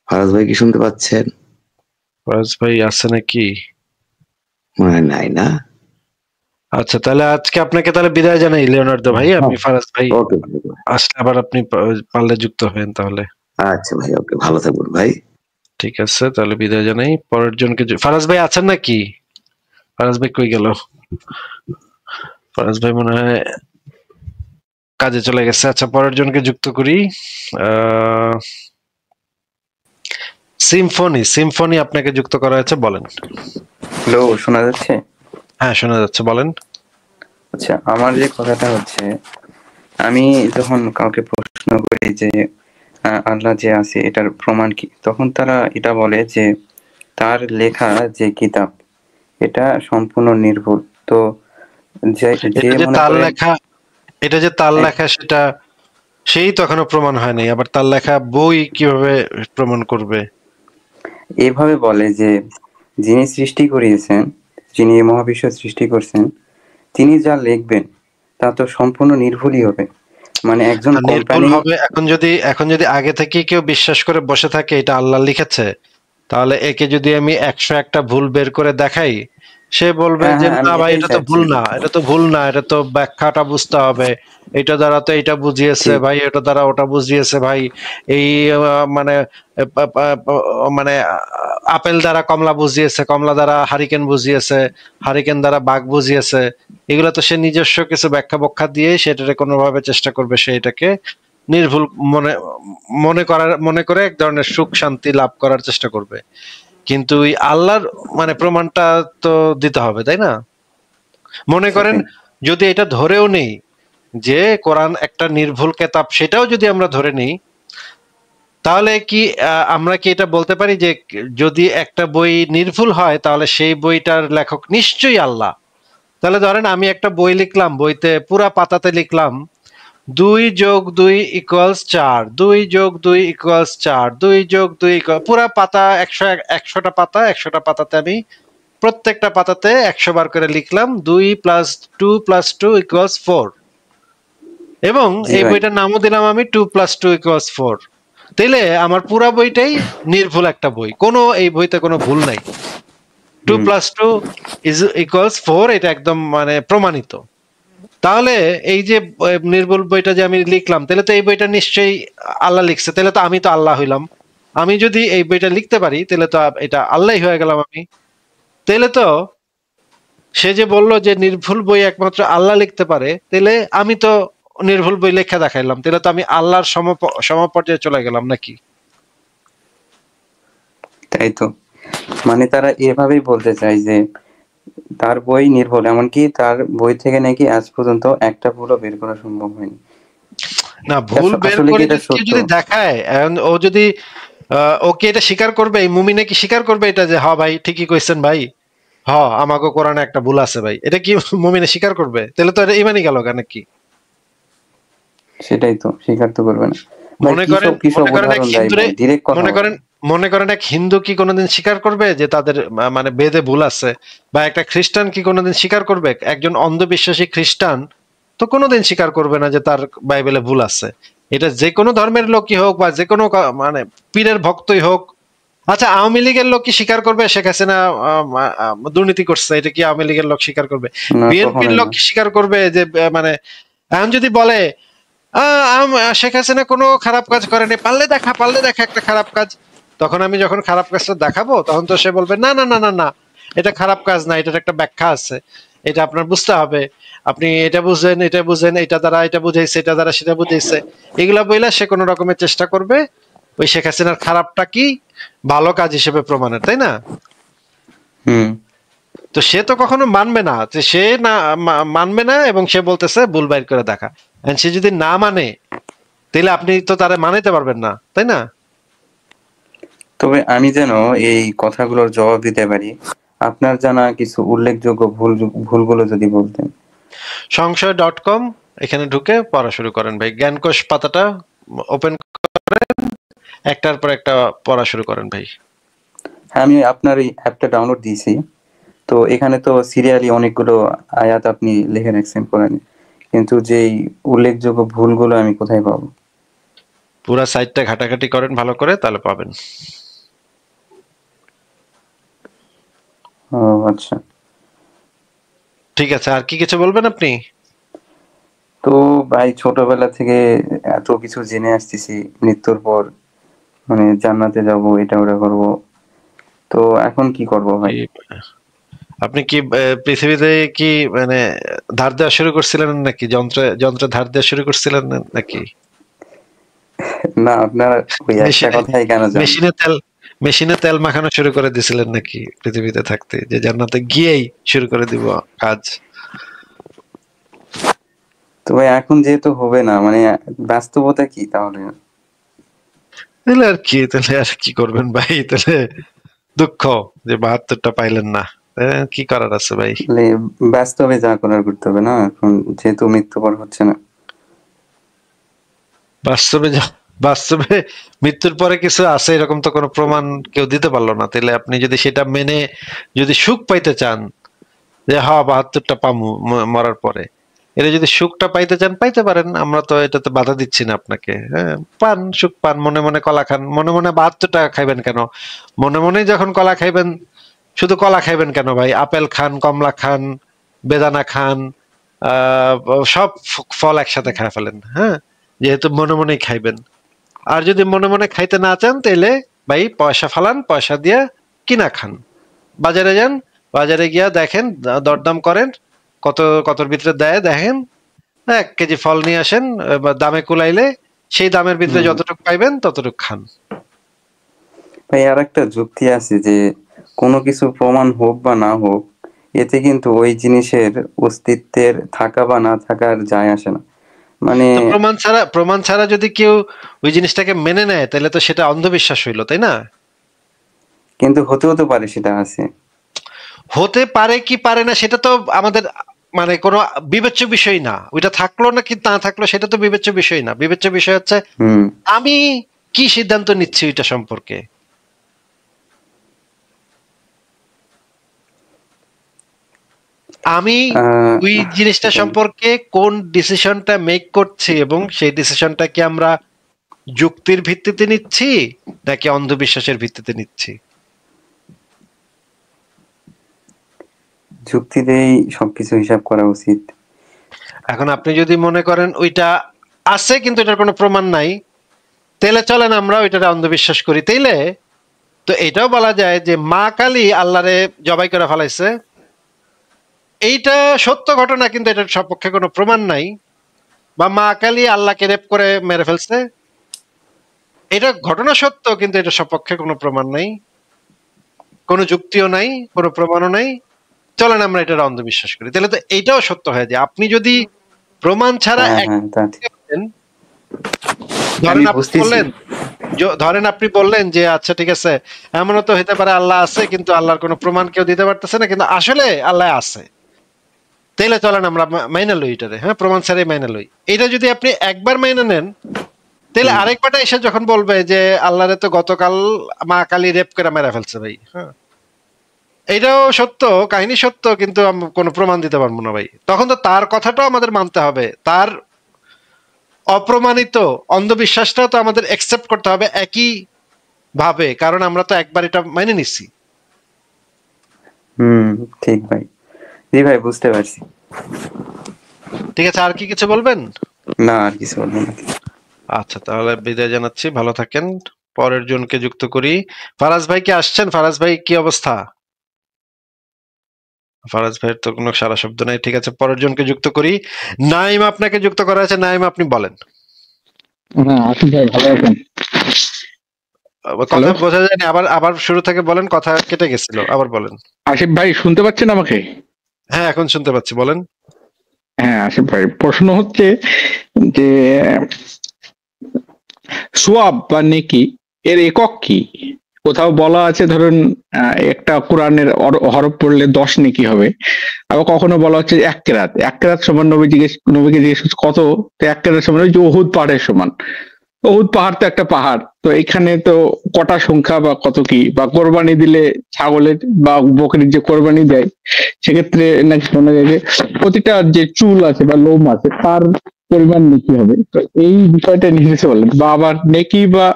ফারাজ ভাই কি শুনতে পাচ্ছেন? ফারাজ ভাই আছে নাকি? মনে নাই না? আচ্ছা, তাহলে আজকে আপনাকে তাহলে বিদায় জানাই লিওনার্দো ভাই। আমি ফারাজ ভাই আসলে আবার আপনি পারলে যুক্ত হবেন তাহলে। আচ্ছা ভাই, ওকে, ভালো থাকবেন ভাই। ঠিক আছে, তাহলে বিদায় জানাই। পরের জনকে, ফারাজ ভাই আছেন নাকি? ফারাজ ভাই কই গেল? ফারাজ ভাই মনে হয় কাজে চলে গেছে। আচ্ছা, পরের জনকে যুক্ত করি। সিম্ফনি আপনাকে যুক্ত করা হয়েছে, বলেন। হ্যালো, শোনা যাচ্ছে? হ্যাঁ, শোনা যাচ্ছে, বলেন। আচ্ছা, আমার যে কথাটা হচ্ছে, আমি যখন কাউকে প্রশ্ন করি যে আল্লাহ যে আছে এটার প্রমাণ কি, তখন তারা এটা বলে যে তার লেখা যে কিতাব এটা সম্পূর্ণ নির্ভুল। তো এটা যে তার লেখা সেটা সেই তো এখনো প্রমাণ হয়নি, আবার তার লেখা বই কিভাবে প্রমাণ করবে? এভাবে বলে যে যিনি সৃষ্টি করিয়েছেন, যিনি মহাবিশ্ব সৃষ্টি করছেন, তিনি যা লিখবেন তা তো সম্পূর্ণ নির্ভুলই হবে। মানে একজন নির্ভুল হবে। এখন যদি আগে থেকে কেউ বিশ্বাস করে বসে থাকে এটা আল্লাহ লিখেছে, তাহলে একে যদি আমি 101টা ভুল বের করে দেখাই, সে বলবে হ্যাঁ যে হ্যাঁ, না আমি ভাই এটাই এটা তো চাচ্ছি। ভুল না, এটা তো ভুল না, এটা তো ব্যাখ্যাটা বুঝতে হবে, এটা দ্বারা তো এটা বুঝিয়েছে ঠিক। ভাই, এটা দ্বারা ওটা বুঝিয়েছে ভাই, এই মানে মানে আপেল দ্বারা কমলা বুঝিয়েছে, কমলা দ্বারা হারিকেন বুঝিয়েছে, হারিকেন দ্বারা বাঘ বুঝিয়েছে। এগুলো তো সে নিজস্ব কিছু ব্যাখ্যা দিয়ে সেটাকে কোনোভাবে চেষ্টা করবে সে এটাকে নির্ভুল মনে মনে করে এক ধরনের সুখ শান্তি লাভ করার চেষ্টা করবে। কিন্তু ওই আল্লাহর মানে প্রমাণটা তো দিতে হবে, তাই না? মনে করেন সেটাই। যদি এটা ধরেও নেই যে কোরআন একটা নির্ভুল কেতাব, সেটাও যদি আমরা ধরে নিই, তাহলে কি আমরা কি এটা বলতে পারি যে যদি একটা বই নির্ভুল হয় তাহলে সেই বইটার লেখক নিশ্চয়ই আল্লাহ? তাহলে ধরেন আমি একটা বই লিখলাম, বইতে পুরা পাতাতে লিখলাম 2+2 = 4, 2+2 = 4, 2+2 পুরা পাতা 100টা পাতা, 100টা পাতাতে আমি প্রত্যেকটা পাতাতে 100 বার করে লিখলাম 2 + 2 + 2 = 4, এবং জি এই ভাই। বইটার নামও দিলাম আমি 2 + 2 = 4। তাইলে আমার পুরা বইটাই নির্ভুল একটা বই, কোনো এই বইতে কোনো ভুল নাই। 2 + 2 = 4, এটা একদম মানে প্রমাণিত। তাহলে এই যে নির্ভুল বইটা যে আমি লিখলাম, তাহলে তো এই বইটা নিশ্চয়ই আল্লাহ লিখছে, তাহলে তো আমি তো আল্লাহ হইলাম। আমি যদি এই বইটা লিখতে পারি তাহলে তো এটা আল্লাহই হয়ে গেলাম আমি। তাহলে তো সে যে বললো যে নির্ভুল বই একমাত্র আল্লাহ লিখতে পারে, তাহলে আমি তো নির্ভুল বই লেখা দেখাইলাম, তাহলে তো আমি আল্লাহর সমপর্যায়ে চলে গেলাম নাকি? তাই তো, মানে তারা এভাবেই বলতে চায় যে তার বই নির্ভুল, এমনকি তার বই থেকে নাকি আজ পর্যন্ত একটা ভুলও বের করা সম্ভব হয়নি। না, ভুল বের আসলে কি করে এটা কেউ সত্য? যদি দেখায়, ও যদি ওকে এটা স্বীকার করবে, এই মুমিনে কি স্বীকার করবে এটা যে হ্যাঁ ভাই ঠিকই কইছেন ভাই, হ্যাঁ আমাকে কোরআনে একটা ভুল আছে ভাই, এটা কি মুমিনে স্বীকার করবে? তাহলে তো এটা ইমানই গেল নাকি? সেটাই তো, স্বীকার তো করবে না ভাই। মনে কিসব কিসব করেন এক উদাহরণ দেয় হিন্দুরে, ভাই, ডিরেক্ট কথা মনে বলে। করেন মনে করেন এক হিন্দু কি কোনোদিন স্বীকার করবে যে তাদের মানে বেদে ভুল আছে? বা একটা খ্রিস্টান কি কোনোদিন স্বীকার করবে? একজন অন্ধবিশ্বাসী খ্রিস্টান তো কোনোদিন স্বীকার করবে না যে তার বাইবেলে ভুল আছে। এটা যে কোনো ধর্মের লোকই হোক বা যে কোনো মানে পীরের ভক্তই হোক। আচ্ছা, আওয়ামী লীগের লোক কি স্বীকার করবে শেখ হাসিনা দুর্নীতি করছে? এটা কি আওয়ামী লীগের লোক স্বীকার করবে? না, বিএনপির কখনোই লোক না। কি স্বীকার করবে যে মানে এখন যদি বলে শেখ হাসিনা কোনো খারাপ কাজ করেনি, পারলে দেখা একটা খারাপ কাজ, তখন আমি যখন খারাপ কাজটা দেখাবো তখন তো সে বলবে না না না না না, এটা খারাপ কাজ না, এটার একটা ব্যাখ্যা আছে, এটা আপনার বুঝতে হবে, আপনি এটা বুঝেন, এটা দ্বারা এটা বুঝাইছে, এটা দ্বারা সেটা বুঝাইছে। এগুলা বইলা সে কোনো রকমের চেষ্টা করবে ওই শেখ হাসিনার খারাপটা কি ভালো কাজ হিসেবে প্রমাণের, তাই না? হুম। তো সে তো কখনো মানবে না, যে সে না মানবে না, এবং সে বলতেছে ভুল বাইর করে দেখা। সে যদি না মানে তাহলে আপনি তো তারে মানাইতে পারবেন না, তাই না? তবে আমি যেন এই কথাগুলোর জবাব দিতে পারি, আপনার জানা কিছু উল্লেখযোগ্য ভুলগুলো যদি বলতেন। সংশয়.com, এখানে ঢুকে পড়া শুরু করেন ভাই, জ্ঞানকোষ পাতাটা ওপেন করেন, একটার পর একটা পড়া শুরু করেন ভাই। হ্যাঁ, আমি আপনার এই অ্যাপটা ডাউনলোড দিয়েছি, তো এখানে তো সিরিয়ালি অনেকগুলো আয়াত আপনি লিখে রাখছেন কোরআনে, কিন্তু যেই উল্লেখযোগ্য ভুলগুলো আমি কোথায় পাবো? পুরা সাইটটা ঘাটাঘাটি করেন ভালো করে, তাহলে পাবেন। ও আচ্ছা। ঠিক আছে, আর কি কিছু বলবেন আপনি? তো ভাই, ছোটবেলা থেকে এত কিছু জেনে আসতেছি মৃত্যুর পর মানে জান্নাতে যাব, এটা ওটা করব, তো এখন কি করব ভাই? আপনি কি পৃথিবীতে কি মানে ধার দেওয়া শুরু করছিলেন নাকি? যন্ত্রে ধার দেওয়া শুরু করছিলেন নাকি? না, আপনার ওই একটা কথাই কেন জানেন? মেশিনে তেল মাখানো শুরু করে দিছিলেন নাকি পৃথিবীতে থাকতে, যে জান্নাতে গিয়েই শুরু করে দিব কাজ? তো ভাই, এখন যেহেতু হবে না, মানে বাস্তবতা কি তাহলে? তাহলে আর কি করবেন ভাই? তাহলে দুঃখ যে 72টা পাইলেন না, কি করার আছে ভাই? মানে বাস্তবে যা করার করতে হবে না, এখন যেহেতু মৃত্যুর হচ্ছে না। বাস্তবে মৃত্যুর পরে কিছু আছে এরকম তো কোনো প্রমাণ কেউ দিতে পারলো না। তাহলে আপনি যদি সেটা মেনে যদি সুখ পাইতে চান যে হ্যাঁ 72টা পামু মরার পরে, এটা যদি সুখটা পাইতে চান পাইতে পারেন, আমরা তো এটাতে বাধা দিচ্ছি না আপনাকে। হ্যাঁ, পান, সুখ পান, মনে মনে কলা খান, মনে মনে 72 টাকা খাইবেন কেন? মনে মনে যখন কলা খাইবেন শুধু কলা খাইবেন কেন ভাই, আপেল খান, কমলা খান, বেদানা খান, সব ফল একসাথে খাই ফেলেন, হ্যাঁ, যেহেতু মনে মনেই খাইবেন। আর যদি মনে মনে খাইতে না চান তাহলে ভাই পয়সা ফালান, পয়সা দিয়ে কিনা খান। বাজারে যান, বাজারে গিয়া দেখেন, দরদাম করেন, কতর ভিতরে দেয় দেখেন, 1 কেজি ফল নিয়ে আসেন, দামে কুলাইলে সেই দামের ভিতরে যতটুকু পাইবেন ততটুকু খান। ভাই আর একটা যুক্তি আছে যে কোনো কিছু প্রমাণ হোক বা না হোক, এতে কিন্তু ওই জিনিসের অস্তিত্বের থাকা বা না থাকার যায় আসে না। মানে প্রমাণ ছাড়া যদি কেউ ওই জিনিসটাকে মেনে নেয় তাহলে তো সেটা অন্ধবিশ্বাস হইলো, তাই না? কিন্তু হতেও তো পারে, সেটা আছে, হতে পারে কি পারে না সেটা তো আমাদের মানে কোনো বিবেচ্য বিষয় না। ওইটা থাকলো না কি না থাকলো সেটা তো বিবেচ্য বিষয় না। বিবেচ্য বিষয় হচ্ছে আমি কি সিদ্ধান্ত নিচ্ছি ওইটা সম্পর্কে। আমি ওই জিনিসটা সম্পর্কে কোন ডিসিশনটা মেক করছি এবং সেই ডিসিশনটা কি আমরা যুক্তির ভিত্তিতে নিচ্ছি নাকি অন্ধবিশ্বাসের ভিত্তিতে নিচ্ছি? যুক্তি দিয়েই সবকিছু হিসাব করা উচিত। এখন আপনি যদি মনে করেন ওইটা আছে কিন্তু এটার কোনো প্রমাণ নাই, তাহলে চলেন আমরা ওইটারে অন্ধবিশ্বাস করি। তাইলে তো এটাও বলা যায় যে মা কালী আল্লাহরে জবাই করে ফেলাইছে, এইটা সত্য ঘটনা কিন্তু এটার সপক্ষে কোনো প্রমাণ নাই। বা মা কালী আল্লাহকে রেপ করে মেরে ফেলছে, এটা ঘটনা সত্য কিন্তু এটা সপক্ষে কোনো প্রমাণ নাই, কোনো যুক্তিও নাই, কোনো প্রমাণও নাই, চলেন আমরা এটার অন্ধবিশ্বাস করি। তাহলে তো এইটাও সত্য হয়ে যায়। আপনি যদি প্রমাণ ছাড়া ধরেন আপনি বললেন যে আচ্ছা ঠিক আছে, এমনও তো হতে পারে আল্লাহ আছে কিন্তু আল্লাহর কোনো প্রমাণ কেউ দিতে পারতেছে না, কিন্তু আসলে আল্লাহ আছে, তাইলে চলেন আমরা মাইনা লই এটারে, হ্যাঁ, প্রমাণ ছাড়াই মাইনা লই। এটা যদি আপনি একবার মাইনা নেন তাহলে আরেকবারটা এসে যখন বলবে যে আল্লাহরে তো গতকাল মা কালী রেপ করে মেরে ফেলছে ভাই, হ্যাঁ, এটাও সত্য, কাহিনী সত্য, কিন্তু কোনো প্রমাণ দিতে পারবো না ভাই, তখন তো তার কথাটাও আমাদের মানতে হবে, তার অপ্রমাণিত অন্ধবিশ্বাসটাও তো আমাদের একসেপ্ট করতে হবে একই ভাবে, কারণ আমরা তো একবার এটা মেনে নিচ্ছি। ঠিক ভাই, জি ভাই, বুঝতে পারছি। ঠিক আছে, আর কি কিছু বলবেন? না, আর কিছু বলবো না। আচ্ছা, তাহলে বিদায় জানাচ্ছি, ভালো থাকেন। পরের জনকে যুক্ত করি। ফারাজ ভাই কি আসছেন? ফারাজ ভাই কি অবস্থা? ফারাজ ভাইয়ের তো কোনো সারা শব্দ নাই। ঠিক আছে, পরের জনকে যুক্ত করি। নাইম আপনাকে যুক্ত করা আছে, নাইম আপনি বলেন। হ্যাঁ, আসিফ ভাই ভালো আছেন? কথা বোঝা যায়নি, আবার শুরু থেকে বলেন, কথা কেটে গেছিল, আবার বলেন। আসিফ ভাই শুনতে পাচ্ছেন আমাকে? হ্যাঁ, এখন শুনতে পাচ্ছি, বলেন। হ্যাঁ আসিফ ভাই, প্রশ্ন হচ্ছে যে সোয়াব বা নেকি এর একক কি? কোথাও বলা আছে ধরুন একটা কোরআনের হরফ পড়লে 10 নেকি হবে, আবার কখনো বলা হচ্ছে এক কেরাত সমান, নবীকে জিজ্ঞেস কত, তো এক কেরাত সমান ওই যে উহুদ পাহাড়ের সমান। উহুদ পাহাড় তো একটা পাহাড়, তো এখানে তো কটা সংখ্যা বা কত কি, বা কোরবানি দিলে ছাগলের বা বকরির যে কোরবানি দেয় সেক্ষেত্রে নাকি শোনা যায় যে প্রতিটা যে চুল আছে বা লোম আছে তার পরিমাণ নেকি হবে। তো এই বিষয়টা নিয়ে বললেন, বা আবার নেকি বা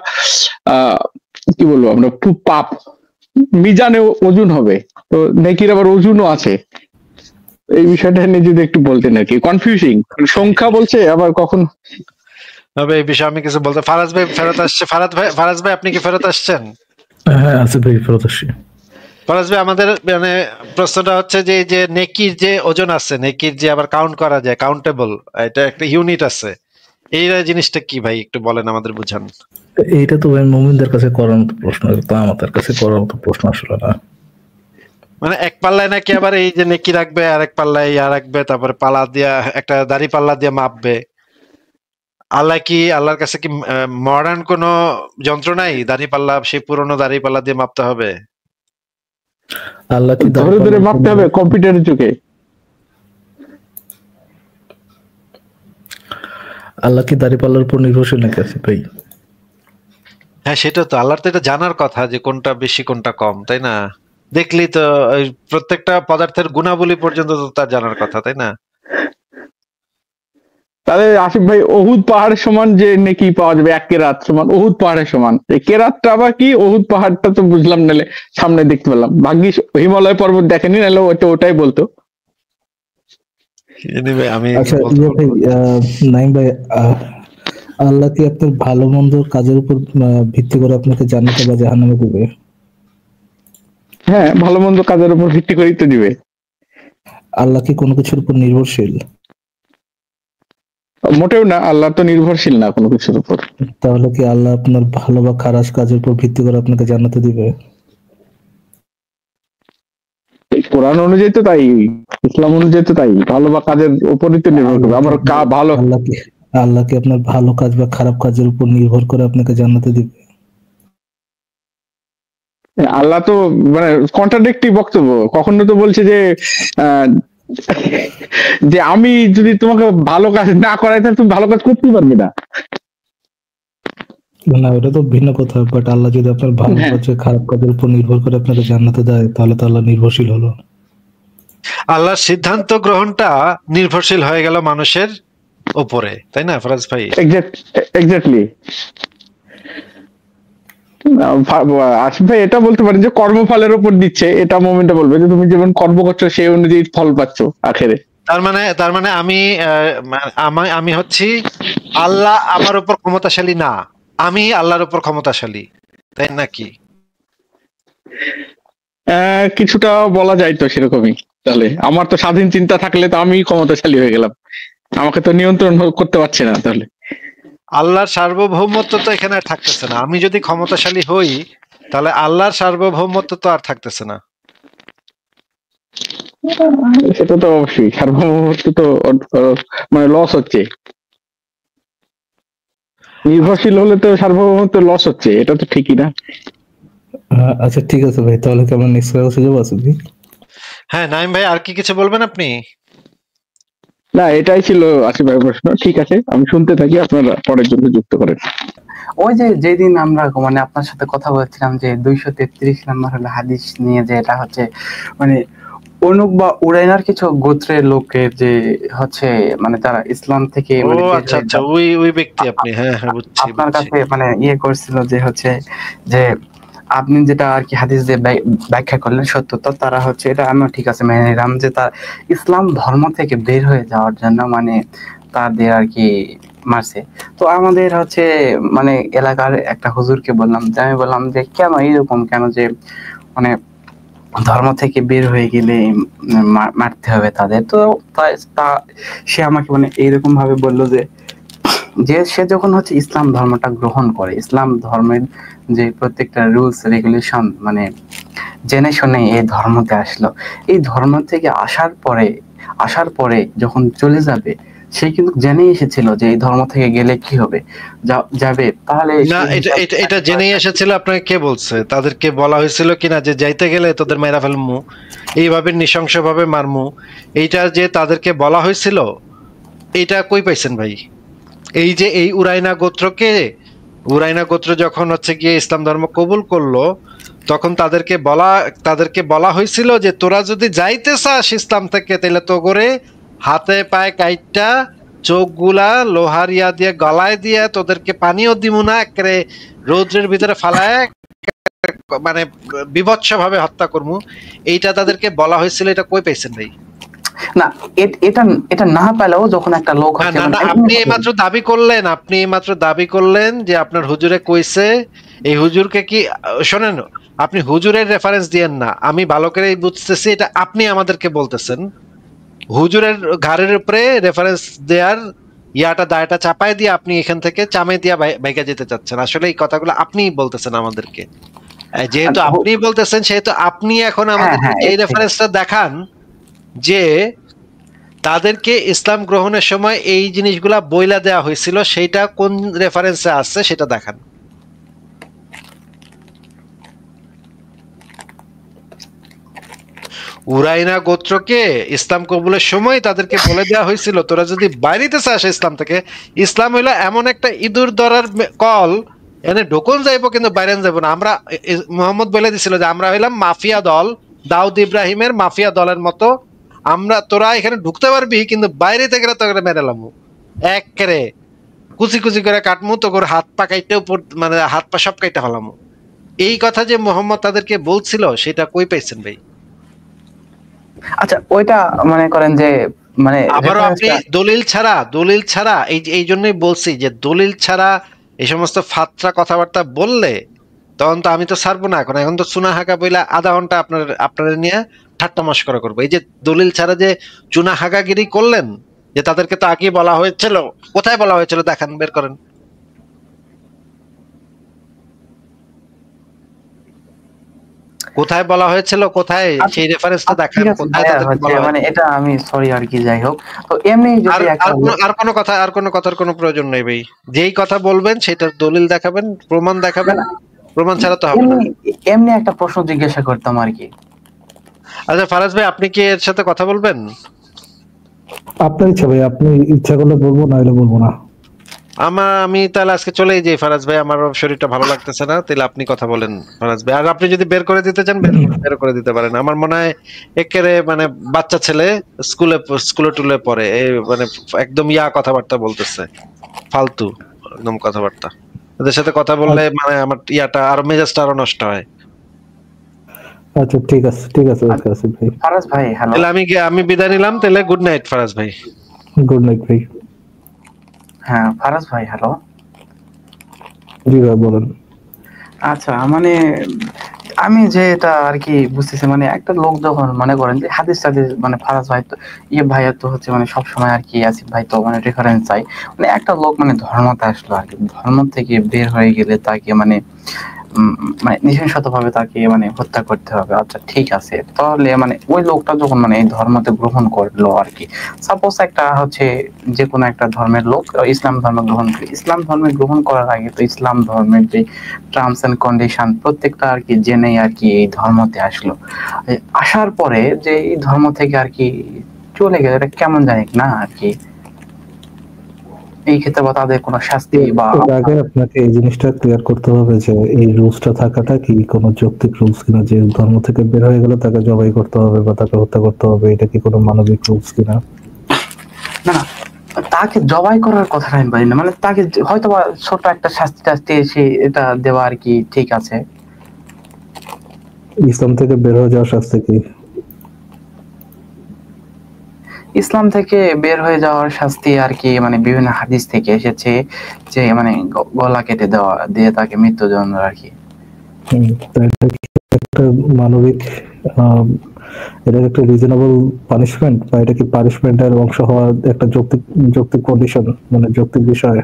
কি বলবো আমরা, পাপ মিজানে ওজন হবে, তো নেকির আবার ওজনও আছে। এই বিষয়টা নিয়ে যদি একটু বলতেন আর কি, কনফিউজিং, সংখ্যা বলছে আবার কখন হবে এই বিষয়ে আমি কিছু বলতে। ফারাজ ভাই ফেরত আসছে। ফারাজ ভাই আপনি কি ফেরত আসছেন? হ্যাঁ আছে ভাই, ফেরত আসছি। ফারাজ ভাই, আমাদের মানে প্রশ্নটা হচ্ছে যে নেকির যে ওজন আছে, নেকির যে আবার কাউন্ট করা যায়, কাউন্টেবল, এটা একটা ইউনিট আছে, এই জিনিসটা কি ভাই একটু বলেন, আমাদের বুঝান। এইটা তো ভাই মুমিনদের কাছে করার মতো প্রশ্ন, তো আমাদের কাছে করার মতো প্রশ্ন আসলে না। মানে এক পাল্লায় নাকি আবার এই যে নেকি রাখবে, আর এক পাল্লায় ইয়া রাখবে, তারপরে পাল্লা দিয়া একটা দাড়ি পাল্লা দিয়ে মাপবে। আল্লাহর কাছে কি মডার্ন কোন যন্ত্র নাই? দাড়ি পাল্লা, সেই পুরনো দাড়ি পাল্লা দিয়ে মাপতে হবে? আল্লাহ কি ধরে ধরে মাপতে হবে কম্পিউটারের যুগে? আল্লাহ কি দাড়ি পাল্লার উপর নির্ভরশীল নাকি আছে ভাই? হ্যাঁ, সেটা তো আল্লাহর তো এটা জানার কথা যে কোনটা বেশি কোনটা কম, তাই না? দেখলি তো প্রত্যেকটা পদার্থের গুণাবলী পর্যন্ত তো তার জানার কথা, তাই না? তাহলে আসিফ ভাই অহুদ পাহাড়ের সমান যে নেকি পাওয়া যাবে, এক কেরাত সমান অহুদ পাহাড়ের সমান, এই কেরাতটা আবার কি, অহুদ পাহাড়টা তো বুঝলাম, নাহলে সামনে দেখতে পেলাম, ভাগ্যিস হিমালয় পর্বত দেখেনি, নাহলে ওটাই বলতো। আমি আচ্ছা ভাই, নাইম ভাই, আল্লাহ কি আপনার ভালো মন্দ কাজের উপর ভিত্তি করে আপনাকে জান্নাতে বা জাহান্নামে দিবে? হ্যাঁ, ভালো মন্দ কাজের উপর ভিত্তি করেই তো দিবে। আল্লাহ কি কোনো কিছুর উপর নির্ভরশীল? মোটেও না, আল্লাহ তো নির্ভরশীল না কোনো কিছুর উপর। তাহলে কি আল্লাহ আপনার ভালো বা খারাপ কাজের উপর ভিত্তি করে আপনাকে জান্নাতে দিবে? কোরআন অনুযায়ী তো তাই, ইসলাম অনুযায়ী তো তাই, ভালো বা কাজের উপরই তো নির্ভর করবে। আবার ভালো আল্লাহ কি আপনার ভালো কাজ বা খারাপ কাজের উপর নির্ভর করে আপনাকে জান্নাতে দিবে? আল্লাহ তো মানে কন্ট্রাডিক্টিভ বক্তব্য, কখনো তো বলছে যে যে আমি যদি তোমাকে ভালো কাজ না করাই তাহলে তুমি ভালো কাজ করতেই পারবে না। না, ওটা তো ভিন্ন কথা। বাট আল্লাহ যদি আপনার ভালো কাজ খারাপ কাজের উপর নির্ভর করে আপনাকে জান্নাতে দেয়, তাহলে তো আল্লাহ নির্ভরশীল হলো। আল্লাহর সিদ্ধান্ত গ্রহণটা নির্ভরশীল হয়ে গেল মানুষের উপরে, তাই না ফরাজ ভাই? এক্স্যাক্টলি। আসিফ ভাই এটা বলতে পারেন যে কর্মফলের উপর দিচ্ছে, এটা মোমেন্টে বলবে যে তুমি যেমন কর্ম করছো সেই অনুযায়ী ফল পাচ্ছ আখেরে। তার মানে আমি হচ্ছি আল্লাহ আমার উপর ক্ষমতাশালী না, আমি আল্লাহর উপর ক্ষমতাশালী, তাই নাকি? কিছুটা বলা যায় তো সেরকমই। তাহলে আমার তো স্বাধীন চিন্তা থাকলে তো আমি ক্ষমতাশালী হয়ে গেলাম, আমাকে তো নিয়ন্ত্রণ করতে পারছে না। তাহলে আল্লাহর সার্বভৌমত্ব তো এখানে আর থাকতেছে না। আমি যদি ক্ষমতাশালী হই তাহলে আল্লাহর সার্বভৌমত্ব তো আর থাকতেছে না। সেটা তো অবশ্যই, সার্বভৌমত্ব তো মানে লস হচ্ছে, নির্ভরশীল হলে তো সার্বভৌমত্ব লস হচ্ছে, এটা তো ঠিকই না। আচ্ছা ঠিক আছে ভাই, তাহলে কি আমরা নেক্সট ক্লাসে যাবো? আসিফ ভাই, হ্যাঁ নাইম ভাই, আর কি কিছু বলবেন আপনি? না, এটাই ছিল আসিফ ভাই প্রশ্ন। ঠিক আছে, আমি শুনতে থাকি, আপনারা পরের জন্য যুক্ত করেন। ওই যে যেদিন আমরা মানে আপনার সাথে কথা বলছিলাম যে 233 নম্বর হলো হাদিস নিয়ে, যে এটা হচ্ছে মানে অনুক বা উরাইনার কিছু গোত্রের লোকের যে হচ্ছে মানে তারা ইসলাম থেকে আচ্ছা আচ্ছা, ওই ব্যক্তি আপনি? হ্যাঁ হ্যাঁ, বুঝছি। আপনার কাছে মানে ইয়ে করছিল যে হচ্ছে যে আপনি যেটা আর কি হাদিস দিয়ে ব্যাখ্যা করলেন সত্যতা, তারা হচ্ছে এটা আমিও ঠিক আছে মেনে নিলাম যে তার ইসলাম ধর্ম থেকে বের হয়ে যাওয়ার জন্য মানে তাদের আর কি মারছে। তো আমাদের হচ্ছে মানে এলাকার একটা হুজুরকে বললাম, যে আমি বললাম যে কেন এরকম, কেন যে মানে ধর্ম থেকে বের হয়ে গেলে মারতে হবে তাদের? তো সে আমাকে মানে এইরকম ভাবে বললো যে সে যখন হচ্ছে ইসলাম ধর্মটা গ্রহণ করে, ইসলাম ধর্মের যে প্রত্যেকটা রুলস রেগুলেশন মানে জেনে শুনে এই ধর্মতে আসলো, এই ধর্ম থেকে আসার পরে যখন চলে যাবে, সে কিন্তু জেনেই এসেছিল যে এই ধর্ম থেকে গেলে কি হবে, যাবে। তাহলে না, এটা জেনেই এসেছিল? আপনাকে কে বলছে? তাদেরকে বলা হয়েছিল কিনা যে যাইতে গেলে তোদের মেরা ফেলমু, এইভাবে নৃশংস ভাবে মারমু? এইটা যে তাদেরকে বলা হয়েছিল, এইটা কই পাইছেন ভাই? এই যে এই উরাইনা গোত্র যখন হচ্ছে গিয়ে ইসলাম ধর্ম কবুল করলো, তখন তাদেরকে বলা হয়েছিল যে তোরা যদি যাইতে চাস ইসলাম থেকে, তাহলে তো করে হাতে পায়ে কাইটটা চোখগুলা লোহার ইয়া দিয়ে গলায় দিয়ে তোদেরকে পানিও দিমু না, একেবারে রৌদ্রের ভিতরে ফালায় মানে বিভৎস ভাবে হত্যা করমু। এইটা তাদেরকে বলা হয়েছিল। এটা কই পাইছেন ভাই? না, এটা না পেলেও যখন একটা লোক আপনি এইমাত্র দাবি করলেন যে আপনার হুজুরে কইছে, এই হুজুরকে কি শোনেন, আপনি হুজুরের রেফারেন্স দিয়েন না, আমি ভালো করে বুঝতেছি এটা আপনি আমাদেরকে বলতেছেন। হুজুরের ঘাড়ের উপরে রেফারেন্স দেওয়ার দায়টা চাপাই দিয়ে আপনি এখান থেকে চামে দিয়া বাইকা যেতে চাচ্ছেন। আসলে এই কথাগুলো আপনি বলতেছেন আমাদেরকে, যেহেতু আপনি বলতেছেন সেহেতু আপনি এখন আমাদেরকে এই রেফারেন্সটা দেখান যে তাদেরকে ইসলাম গ্রহণের সময় এই জিনিসগুলা বইলা দেওয়া হয়েছিল, সেইটা কোন রেফারেন্সে আছে সেটা দেখান। উরাইনা গোত্রকে ইসলাম কবুলের সময় তাদেরকে বলে দেওয়া হয়েছিল তোরা যদি বাইরেতে চাস ইসলাম থেকে, ইসলাম হইলো এমন একটা ইঁদুর ধরার কল, এনে ঢোকন যাইবো কিন্তু বাইরে যাবো না। আমরা মোহাম্মদ বলে দিছিল যে আমরা হইলাম মাফিয়া দল, দাউদ ইব্রাহিমের মাফিয়া দলের মতো, তোরা এখানে ঢুকতে পারবি কিন্তু বাইরে থেকে তোকে মেরে লামু। একেবারে কুচি কুচি করে কাটমু, তো করে হাত পা কাইতে উপর, মানে হাত পা সব কাইটা ফেলামু। এই কথা যে মোহাম্মদ তাদেরকে বলছিল সেটা কই পাইছেন ভাই? আচ্ছা ওইটা মনে করেন যে মানে আবারও আপনি দলিল ছাড়া এই জন্যই বলছি যে দলিল ছাড়া এই সমস্ত ফাত্রা কথাবার্তা বললে তখন তো আমি তো ছাড়বো না। এখন তো চুনা হাঁকা বইলা আধা ঘন্টা আপনার নিয়ে ঠাট্টা মশকরা করবো। এই যে দলিল ছাড়া যে চুনা হাঁকাগিরি করলেন, যে তাদেরকে তো আগে বলা হয়েছিল, কোথায় বলা হয়েছিল দেখান, বের করেন। কোথায় বলা হয়েছিল, কোথায় সেই রেফারেন্সটা দেখান, কোথায় তাদেরকে বলা হয়েছিল? মানে এটা আমি সরি আর কি, যাই হোক। তো এমনি যদি আর কোনো কথার কোনো প্রয়োজন নেই ভাই। যেই কথা বলবেন সেটার দলিল দেখাবেন, প্রমাণ দেখাবেন, প্রমাণ ছাড়া তো হবে না। এমনি একটা প্রশ্ন জিজ্ঞাসা করতাম আর কি। আচ্ছা ফারাজ ভাই, আপনি কি এর সাথে কথা বলবেন? আপনার ইচ্ছা ভাই, আপনি ইচ্ছা করলে বলবো, না হলে বলবো না। আমি তাহলে আজকে চলেই যাই ফারাজ ভাই, আমার শরীরটা ভালো লাগতেছে না। তাহলে আপনি কথা বলেন ফারাজ ভাই। আর আপনি যদি বের করে দিতে চান বের করে দিতে পারেন। আমার মনে হয় একেবারে মানে বাচ্চা ছেলে, স্কুলে টুলে পড়ে, মানে একদম কথাবার্তা বলতেছে, ফালতু একদম কথাবার্তা। ওদের সাথে কথা বললে মানে আমার আরো মেজাজটা আরো নষ্ট হয়। আচ্ছা ঠিক আছে ভাই। ফারাজ ভাই হ্যালো। তাহলে আমি বিদায় নিলাম। তাহলে গুড নাইট ফারাজ ভাই। গুড নাইট ভাই। হ্যাঁ ফারাজ ভাই হ্যালো। জি ভাই বলেন। আচ্ছা মানে আমি যে এটা আর কি বুঝতেছি, মানে একটা লোক যখন মনে করেন যে হাদিস মানে ফারাজ ভাই তো ভাইয়া তো হচ্ছে মানে সবসময় আর কি আসিফ ভাই তো মানে রেফারেন্স চাই। মানে একটা লোক মানে ধর্মতে আসলো আর কি, ধর্ম থেকে বের হয়ে গেলে তাকে মানে মানে নৃশংসভাবে তাকে মানে হত্যা করতে হবে। আচ্ছা ঠিক আছে, তাহলে মানে ওই লোকটা যখন মানে এই ধর্মতে গ্রহণ করলো আর কি, সাপোজ একটা হচ্ছে যে কোনো একটা ধর্মের লোক ইসলাম ধর্ম গ্রহণ করে, ইসলাম ধর্মে গ্রহণ করার আগে তো ইসলাম ধর্মের যে টার্মস এন্ড কন্ডিশন প্রত্যেকটা আর কি জেনেই আর কি এই ধর্মতে আসলো। আসার পরে যে এই ধর্ম থেকে আর কি চলে গেল, এটা কেমন জানি না আর কি, এই ক্ষেত্রে বা তাদের কোনো শাস্তি বা আগে আপনাকে এই জিনিসটা ক্লিয়ার করতে হবে যে এই রুলসটা থাকাটা কি কোনো যৌক্তিক রুলস কিনা, যে ধর্ম থেকে বের হয়ে গেলে তাকে জবাই করতে হবে বা তাকে হত্যা করতে হবে, এটা কি কোনো মানবিক রুলস কিনা? না তাকে জবাই করার কথা আমি বলি না, মানে তাকে হয়তো বা ছোট একটা শাস্তি এসে এটা দেওয়া আর কি ঠিক আছে। ইসলাম থেকে বের হয়ে যাওয়ার শাস্তি কি? ইসলাম থেকে বের হয়ে যাওয়ার শাস্তি আর কি মানে বিভিন্ন হাদিস থেকে এসেছে যে মানে গলা কেটে দিয়ে তাকে মৃত্যুদণ্ড আর কি। একটা মানবিক, এটা একটা রিজনেবল পানিশমেন্ট, বা এটা কি পানিশমেন্টের অংশ হওয়ার একটা যৌক্তিক কন্ডিশন, মানে যৌক্তিক বিষয়?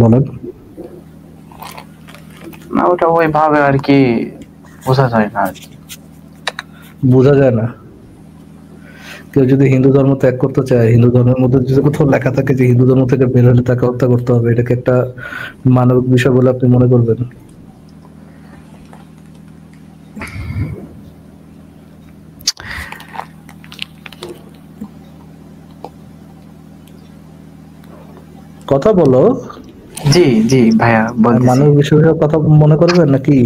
বলেন না ওটা ওইভাবে আর কি বোঝা যায় না আর কি। বোঝা যায় না? কেউ যদি হিন্দু ধর্ম ত্যাগ করতে চায়, হিন্দু ধর্মের মধ্যে যদি কোথাও লেখা থাকে যে হিন্দু ধর্ম থেকে বের হলে তাকে হত্যা করতে হবে, এটাকে একটা মানবিক বিষয় বলে আপনি মনে করবেন? কথা বলো। জি জি ভাইয়া বলতেছি। মানবিক বিষয়ের কথা মনে করবেন নাকি?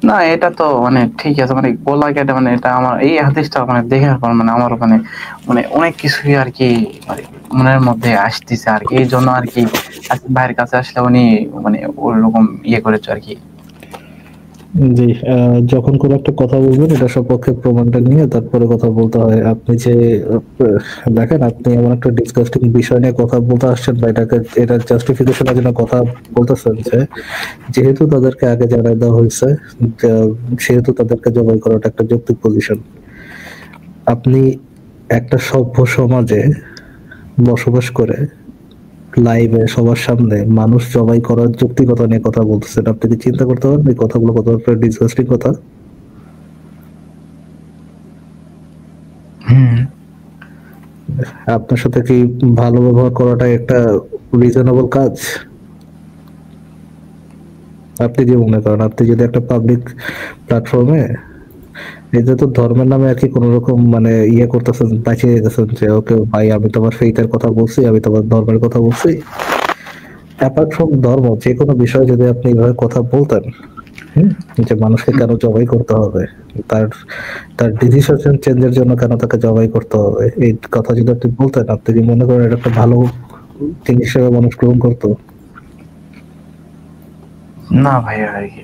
না এটা তো মানে ঠিক আছে, মানে গলা কেটে মানে এটা আমার এই হাদিসটা মানে দেখার পর মানে আমার মানে মানে অনেক কিছুই আর কি মানে মনের মধ্যে আসতেছে আর কি। এই জন্য আর কি ভাইয়ের কাছে আসলে উনি মানে ওরকম করেছে আর কি। জি, যখন কোনো একটা কথা বলবেন এটা সপক্ষে প্রমাণটা নিয়ে তারপরে কথা বলতে হয়। আপনি যে দেখেন, আপনি এমন একটা ডিসকাস্টিং বিষয় নিয়ে কথা বলতে আসছেন বা এটা জাস্টিফিকেশনের জন্য কথা বলতেছেন যে যেহেতু তাদেরকে আগে জানাই দেওয়া হয়েছে, সেহেতু তাদেরকে জবাই করাটা একটা যৌক্তিক পজিশন। আপনি একটা সভ্য সমাজে বসবাস করে লাইভে সবার সামনে মানুষ জবাই করার যৌক্তিকতা নিয়ে কথা বলতেছেন। আপনি কি চিন্তা করতে পারেন এই কথাগুলো কতটা ডিসগাস্টিং কথা? আপনার সাথে কি ভালো ব্যবহার করাটা একটা রিজনেবল কাজ? আপনি কি মনে করেন, আপনি যদি একটা পাবলিক প্ল্যাটফর্মে এটা তো ধর্মের নামে আর কি কোন রকম মানে করতেছেন, বাঁচিয়ে যেতেছেন যে ওকে ভাই আমি তোমার ফেইথের কথা বলছি, আমি তোমার ধর্মের কথা বলছি, অ্যাপার্ট ফ্রম ধর্ম যে কোনো বিষয়ে যদি আপনি এইভাবে কথা বলতেন যে মানুষকে কেন জবাই করতে হবে, তার তার ডিসিশন চেঞ্জের জন্য কেন তাকে জবাই করতে হবে, এই কথা যদি আপনি বলতেন, আপনি কি মনে করেন এটা একটা ভালো জিনিস হিসেবে মানুষ গ্রহণ করতো? না ভাইয়া আর কি।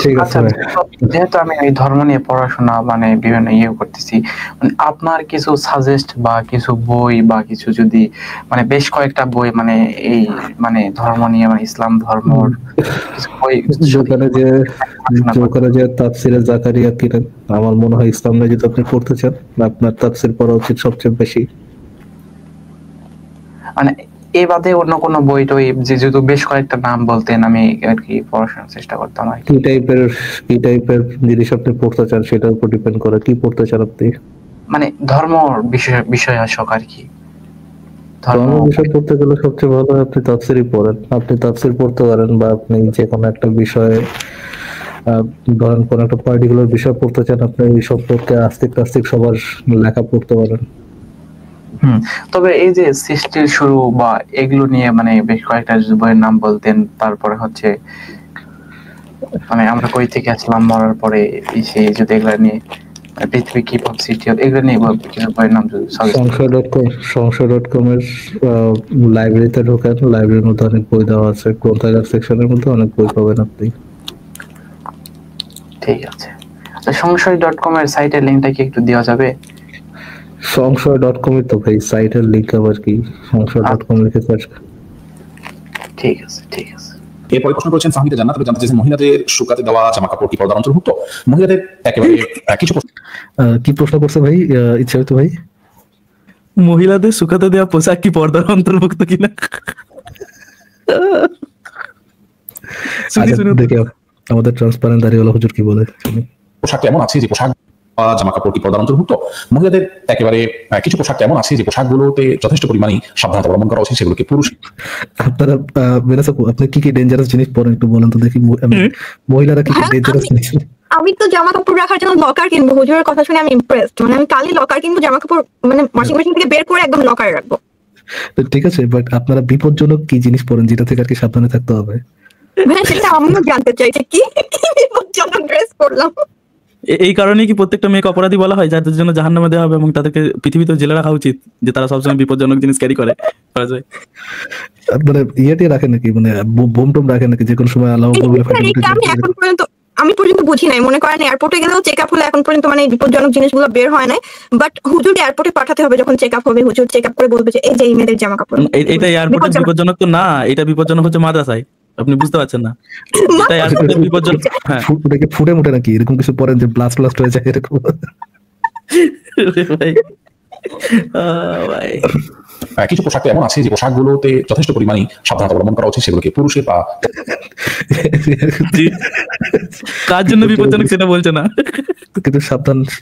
ঠিক আছে আচ্ছা, যেহেতু আমি এই ধর্ম নিয়ে পড়াশোনা মানে বিভিন্ন করতেছি, মানে আপনার কিছু সাজেস্ট বা কিছু বই বা কিছু যদি মানে বেশ কয়েকটা বই মানে এই মানে ধর্ম নিয়ে মানে ইসলাম ধর্মর কিছু বই ওখানে যে তাফসিরে জাকারিয়া কিনেন, আমার মনে হয় ইসলাম নিয়ে যদি আপনি পড়তে চান আপনার তাফসির পড়া উচিত সবচেয়ে বেশি। মানে এই বাদে অন্য কোনো বই টই যেহেতু বেশ কয়েকটা নাম বলতেন আমি আর কি পড়াশোনার চেষ্টা করতাম আর কি টাইপের জিনিস আপনি পড়তে চান সেটার উপর ডিপেন্ড করে কি পড়তে চান আপনি। মানে ধর্ম বিষয় আসক আর কি। ধর্ম বিষয় পড়তে গেলে সবচেয়ে ভালো আপনি তাফসিরই পড়েন। আপনি তাফসির পড়তে পারেন বা আপনি যে কোনো একটা বিষয়ে ধরেন কোন একটা পার্টিকুলার বিষয় পড়তে চান, আপনি এই সম্পর্কে আস্তিক সবার লেখা পড়তে পারেন। তবে এই যে সৃষ্টির শুরু বা এগুলো নিয়ে মানে বেশ কয়েকটা বইয়ের নাম বলতেন, তারপরে হচ্ছে মানে আমরা কই থেকে আসলাম, মরার পরে সেই যদি এগুলো নিয়ে পৃথিবী কি ভাবে সৃষ্টি হলো এগুলো নিয়ে বইয়ের নাম যদি সংশয়.com এর লাইব্রেরিতে ঢোকেন, লাইব্রেরির মধ্যে অনেক বই দেওয়া আছে, গ্রন্থাগার সেকশনের মধ্যে অনেক বই পাবেন আপনি। ঠিক আছে, সংশয়.com এর সাইটের লিংকটা কি একটু দেওয়া যাবে? সংশয়.com এর তো ভাই সাইটের লিংক আবার কি, সংশয়.com লিখে সার্চ। ঠিক আছে ঠিক আছে। এরপরে প্রশ্ন করেছেন ফাহমিদা জান্নাত, জানতে চাইছেন মহিলাদের শুকাতে দেওয়া জামা কাপড় কি পর্দার অন্তর্ভুক্ত? মহিলাদের একেবারে কিছু কি প্রশ্ন করছে ভাই ইচ্ছা হইতো ভাই? মহিলাদের শুকাতে দেওয়া পোশাক কি পর্দার অন্তর্ভুক্ত কিনা? দেখে আমাদের ট্রান্সপারেন্ট দাড়িওয়ালা হুজুর কি বলে। পোশাক এমন আছে যে পোশাক জামা কাপড় কি পর্দার অন্তর্ভুক্ত? মহিলাদের একেবারে কিছু পোশাক এমন আছে যে পোশাকগুলোতে যথেষ্ট পরিমাণে সাবধানতা অবলম্বন করা উচিত, সেগুলোকে পুরুষ। আপনারা আপনি কি কি ডেঞ্জারাস জিনিস পরেন একটু বলেন তো দেখি, মহিলারা কি কি ডেঞ্জারাস জিনিস? আমি তো জামা কাপড় রাখার জন্য লকার কিনবো, হুজুরের কথা শুনে আমি ইমপ্রেসড। মানে আমি কালই লকার কিনবো, জামা কাপড় মানে ওয়াশিং মেশিন থেকে বের করে একদম লকারে রাখবো। ঠিক আছে, বাট আপনারা বিপজ্জনক কি জিনিস পরেন যেটা থেকে আর কি সাবধানে থাকতে হবে? হ্যাঁ সেটা আমিও জানতে চাই যে কি বিপজ্জনক ড্রেস পরলাম। এই কারণেই কি প্রত্যেকটা মেয়েকে অপরাধী বলা হয়, যাদের জন্য জাহান্নামে দেওয়া হবে এবং তাদেরকে পৃথিবীতে জেলে রাখা উচিত, যে তারা সবসময় বিপজ্জনক জিনিস ক্যারি করে? মানে ইয়েটি রাখে নাকি, মানে বোম টোম রাখে নাকি যে কোনো সময় আল্লাহ বলে ফাটিয়ে? আমি পর্যন্ত বুঝি নাই, মনে করেন এয়ারপোর্টে গেলেও চেক আপ হলে এখন পর্যন্ত মানে বিপজ্জনক জিনিসগুলো বের হয় নাই, বাট হুজুর এয়ারপোর্টে পাঠাতে হবে, যখন চেক আপ হবে হুজুর চেক আপ করে বলবে যে এই যে এই মেয়েদের জামা কাপড়। এটা এয়ারপোর্টে বিপজ্জনক তো না, এটা বিপজ্জনক হচ্ছে মাদ্রাসায়, আপনি বুঝতে পারছেন না? এটা এয়ারপোর্টে বিপজ্জনক। হ্যাঁ ফুটে মুটে নাকি এরকম কিছু পরেন যে ব্লাস্ট হয়ে যায় এরকম? কিছু পোশাক এমন আছে যে পোশাকগুলোতে যথেষ্ট পরিমাণে সাবধানতা অবলম্বন করা উচিত, সেগুলোকে পুরুষের বা কার জন্য বিপজ্জনক সেটা বলছে না, কিন্তু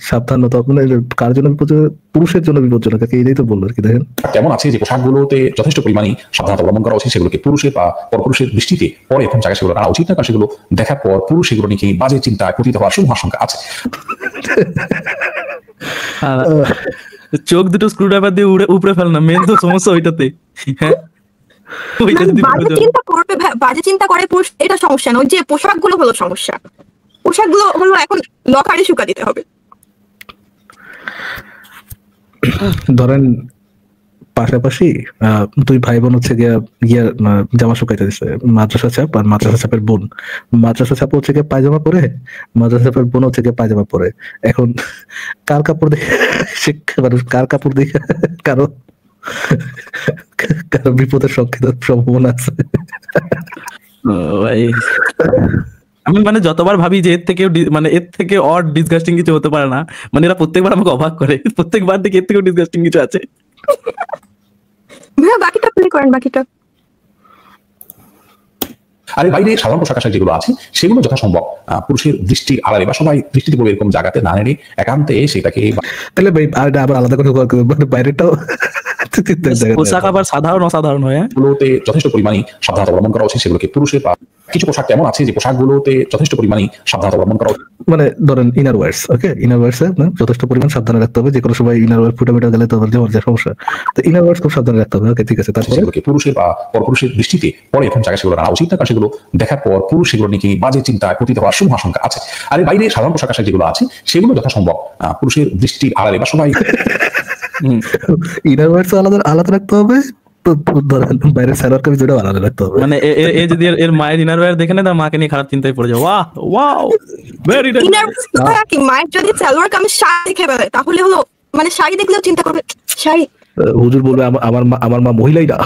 সাবধানতা মানে কার জন্য বিপজ্জনক? পুরুষের জন্য বিপজ্জনক, এটাই তো বললো আর কি। দেখেন কেমন আছে যে পোশাকগুলোতে যথেষ্ট পরিমাণে সাবধানতা অবলম্বন করা উচিত, সেগুলোকে পুরুষের বা পরপুরুষের দৃষ্টিতে পরে এরকম জায়গায় সেগুলো আনা উচিত না, কারণ সেগুলো দেখার পর পুরুষ সেগুলো নিয়ে বাজে চিন্তায় পতিত হওয়ার সম্ভাবনা আশঙ্কা আছে। চোখ দুটো স্ক্রুড্রাইভার দিয়ে উপরে ফেল না, মেন তো সমস্যা ওইটাতে। হ্যাঁ বাজে চিন্তা করে পুরুষ, এটা সমস্যা না, ওই যে পোশাকগুলো হলো সমস্যা। পোশাকগুলো হলো এখন লকারে শুকা দিতে হবে। ধরেন পাশাপাশি দুই ভাই বোন হচ্ছে গিয়া জামা শুকাইতে দিচ্ছে, মাদ্রাসা চাপ আর মাদ্রাসা চাপের বোন। মাদ্রাসা চাপ হচ্ছে গিয়ে পায়জামা পরে, মাদ্রাসা চাপের বোন হচ্ছে গিয়ে পায়জামা পরে। এখন কার কাপড় দেখে মানুষ, কার কাপড় দেখে কারো বিপদের সম্ভাবনা আছে। আমি মানে যতবার ভাবি যে এর থেকে অড ডিসগাস্টিং কিছু হতে পারে না, মানে এরা প্রত্যেকবার আমাকে অবাক করে, প্রত্যেকবার দেখে এর থেকেও ডিসগাস্টিং কিছু আছে। বাকিটা প্লে করেন, বাকিটা। আর বাইরে সাধারণ পোশাক আশাক যেগুলো আছে সেগুলো যথাসম্ভব পুরুষের দৃষ্টি আড়ালে বা সবাই দৃষ্টিতে পড়বে এরকম জায়গাতে না নেড়ে একান্তে সেটাকে। তাহলে আবার আলাদা করে বাইরেটাও পোশাক আবার সাধারণ অসাধারণ হয়, এগুলোতে যথেষ্ট পরিমাণে সাবধানতা অবলম্বন করা উচিত, সেগুলোকে পুরুষের কিছু পোশাক এমন আছে যে পোশাকগুলোতে যথেষ্ট পরিমাণে সাবধানতা অবলম্বন করা উচিত। মানে ধরেন ইনার ওয়ার্স, ওকে, ইনার ওয়ার্স আপনার যথেষ্ট পরিমাণ সাবধানে রাখতে হবে। যে কোনো সময় ইনার ওয়ার ফুটা গেলে তো আবার যে সমস্যা, তো ইনার ওয়ার্স খুব সাবধানে রাখতে হবে। ওকে, ঠিক আছে। তারপরে সেগুলোকে পুরুষের বা পরপুরুষের দৃষ্টিতে পরে এরকম জায়গায় সেগুলো আনা উচিত না, কারণ সেগুলো দেখার পর পুরুষ সেগুলো নিয়ে বাজে চিন্তায় পতিত হওয়ার শুভ আশঙ্কা আছে। আর এর বাইরে সাধারণ পোশাক আশাক যেগুলো আছে সেগুলো যথাসম্ভব পুরুষের দৃষ্টির আড়ালে বা সবাই ইনার ওয়ার্স আলাদা আলাদা রাখতে হবে, তো ধরেন বাইরের সালোয়ার কামিজ ওটাও আলাদা রাখতে হবে। মানে এ যদি এর মায়ের ইনার ওয়্যার দেখে না, তার মাকে নিয়ে খারাপ চিন্তায় পড়ে যায়। Wow wow, very nice. Inner wear কি মায়ের যদি সালোয়ার কামিজ শাড়ি দেখে ফেলে তাহলে হলো, মানে শাড়ি দেখলেও চিন্তা করবে শাড়ি। হুজুর বলবে আমার মা মহিলাই না।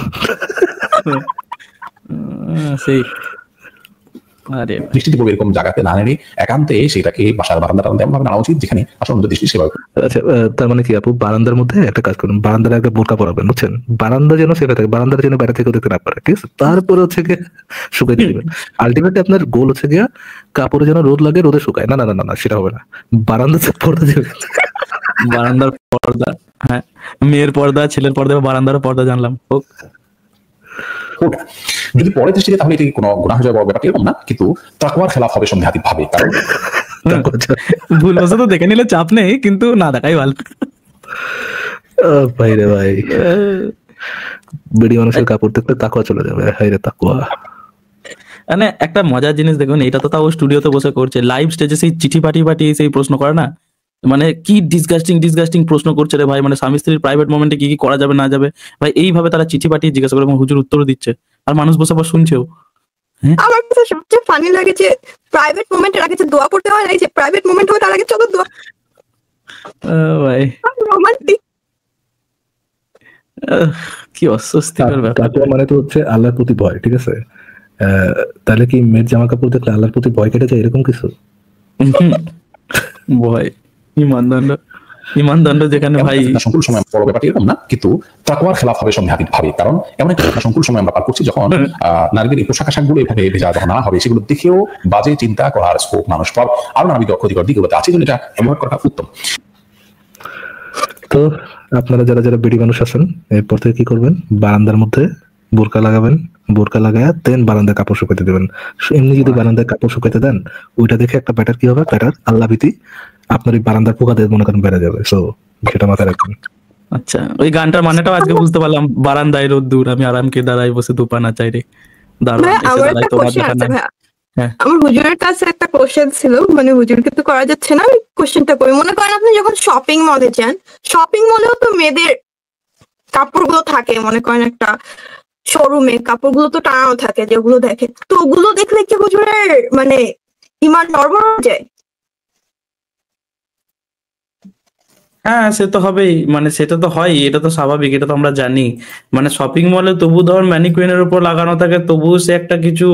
সেই আরে দৃষ্টিতে পড়বে এরকম জায়গাতে না নেড়ে একান্তে সেটাকে বাসার বারান্দাটা এমন ভাবে আনা উচিত যেখানে আসলে দৃষ্টি সেবা। আচ্ছা, তার মানে কি আপু বারান্দার মধ্যে একটা কাজ করুন, বারান্দার একটা বোরকা পরাবেন, বুঝছেন? বারান্দা যেন সেটা থাকে, বারান্দার যেন বাইরে থেকে দেখতে না পারে, ঠিক আছে? তারপরে হচ্ছে গিয়ে শুকাইতে দিবেন। আলটিমেটলি আপনার গোল হচ্ছে গিয়া কাপড়ে যেন রোদ লাগে, রোদে শুকায় না। না না না, সেটা হবে না। বারান্দাতে পর্দা দেবে, বারান্দার পর্দা, হ্যাঁ, মেয়ের পর্দা, ছেলের পর্দা, বারান্দার পর্দা জানলাম। যদি পরে দৃষ্টিতে তাহলে এটি কোনো গুনাহ হয়ে যাওয়ার ব্যাপারটা এরকম না, কিন্তু তাকওয়ার খেলাফ হবে সন্দেহাতীত ভাবে। কারণ ভুল বসে তো দেখে নিলে চাপ নেই, কিন্তু না দেখাই ভালো। ভাই রে ভাই, বেডি মানুষের কাপড় দেখতে তাকওয়া চলে যাবে। হাই রে তাকওয়া। মানে একটা মজার জিনিস দেখুন, এটা তো তাও স্টুডিওতে বসে করছে, লাইভ স্টেজে সেই চিঠি পাঠিয়ে সেই প্রশ্ন করে না, মানে কি ডিসগাস্টিং প্রশ্ন করছে রে ভাই। মানে স্বামী স্ত্রীর প্রাইভেট মোমেন্টে কি কি করা যাবে না যাবে ভাই, এইভাবে তারা চিঠি পাঠিয়ে জিজ্ঞাসা করে এবং হুজুর উত্তর দিচ্ছে, আর মানুষ বসে আবার শুনছেও। আমার কাছে সবচেয়ে ফানি লাগে যে প্রাইভেট মোমেন্টের আগে যে দোয়া পড়তে হয়, এই যে প্রাইভেট মোমেন্ট হয় তার আগে চলো দোয়া। ভাই রোমান্টিক, কি অস্বস্তিকর ব্যাপার। তাকওয়া মানে তো হচ্ছে আল্লাহর প্রতি ভয়, ঠিক আছে? তাহলে কি মেয়ের জামা কাপড় দেখলে আল্লাহর প্রতি ভয় কেটে যায়, এরকম কিছু? ভয়, ইমানদণ্ড যেখানে ভাই সংকুল সময় বড় ব্যাপারটা এরকম না, কিন্তু তাকওয়ার খেলাফ হবে সন্দেহাতীত ভাবে। কারণ এমন একটা সংকুল সময় আমরা পার করছি যখন নারীদের এই পোশাক আশাক গুলো এভাবে ভেজা যখন না হবে, সেগুলো দেখেও বাজে চিন্তা করার স্কোপ মানুষ পাবে আরো নানাবিধ ক্ষতিকর দিকগুলোতে আছে, জন্য এটা অ্যাভয়েড করা উত্তম। তো আপনারা যারা যারা বেডি মানুষ আছেন, এরপর থেকে কি করবেন? বারান্দার মধ্যে বোরকা লাগাবেন, বোরকা লাগায় দেন বারান্দায় কাপড় শুকাইতে দেবেন। এমনি যদি বারান্দায় কাপড় শুকাইতে দেন, ওইটা দেখে একটা ব্যাটার কি হবে, ব্যাটার আল্লাহ ভীতি আপনার এই বারান্দার পোকা দিয়ে মনে করেন বেড়ে যাবে। সো সেটা মাথায় রাখবেন। আচ্ছা, ওই গানটার মানেটাও আজকে বুঝতে পারলাম। বারান্দায় রোদ্দুর, আমি আরামকে দাঁড়াই বসে দুপানা চাই রে। দাঁড়ান আমার একটা কোশ্চেন আছে ভাইয়া। আমার হুজুরের কাছে একটা কোশ্চেন ছিল, মানে হুজুরকে তো করা যাচ্ছে না, আমি কোশ্চেনটা করি। মনে করেন আপনি যখন শপিং মলে যান, শপিং মলেও তো মেয়েদের কাপড়গুলো থাকে, মনে করেন একটা শোরুমে কাপড়গুলো তো টানানো থাকে যেগুলো দেখে, তো ওগুলো দেখলে কি হুজুরের মানে ইমান নড়বড় হয়ে যায়? হ্যাঁ, সে তো হবেই, মানে সেটা তো হয়, এটা তো স্বাভাবিক, এটা তো আমরা জানি। মানে শপিং মলে তবু ধর ম্যানিকুইনের উপর লাগানো থাকে, তবুও সে একটা কিছু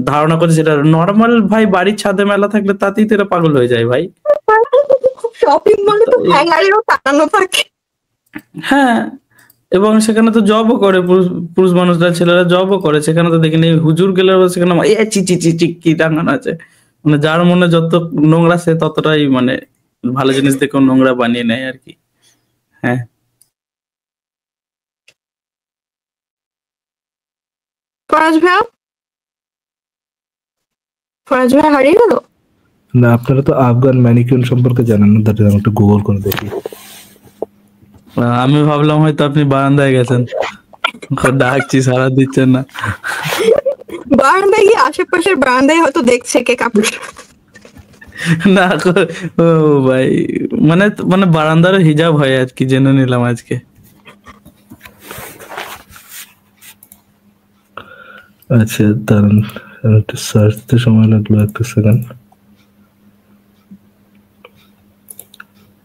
ধারণা করে। সেটা নর্মাল ভাই বাড়ির ছাদে মেলা থাকলে তাতেই তো এরা পাগল হয়ে যায় ভাই। শপিং মলে তো হ্যাঙ্গারেও টানানো থাকে। হ্যাঁ, এবং সেখানে তো জবও করে পুরুষ মানুষরা, ছেলেরা জবও করে, সেখানে তো দেখিনি হুজুর গেলে সেখানে চি কি টাঙানো আছে। মানে যার মনে যত নোংরা সে ততটাই মানে ভালো জিনিস দেখে নোংরা বানিয়ে নেয় আর কি। হ্যাঁ, ফরাজ ভাই হারিয়ে গেল না। আপনারা তো আফগান ম্যানিকুইন সম্পর্কে জানেন না, তাহলে আমি একটু গুগল করে দেখি। আমি ভাবলাম হয়তো আপনি বারান্দায় গেছেন, ডাকছি সারা দিচ্ছেন না। বারান্দায় গিয়ে আশেপাশের বারান্দায় হয়তো দেখছে কে কাপড়। না ও ভাই, মানে বারান্দার হিজাব হয় আর কি, জেনে নিলাম আজকে। আচ্ছা দাঁড়ান, একটু সার্চ দিতে সময় লাগলো, একটা সেকেন্ড।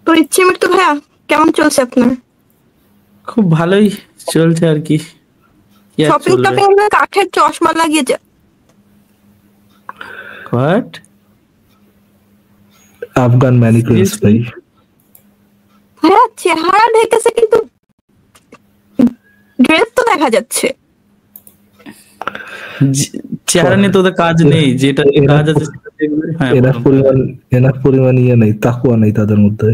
তো ইচ্ছে মৃত্যু ভাইয়া কেমন চলছে আপনার? খুব ভালোই চলছে আর কি। শপিং টপিং কাঠের চশমা লাগিয়ে যা। হোয়াট? আফগান ম্যানিকুইন্স ভাই। হ্যাঁ, চেহারা ঢেকেছে কিন্তু ড্রেস তো দেখা যাচ্ছে। চেহারা নিয়ে তোদের কাজ নেই, যেটা কাজ আছে সেটা দেখবে। হ্যাঁ, এনাফ পরিমাণ ইয়ে নেই, তাকওয়া নেই তাদের মধ্যে।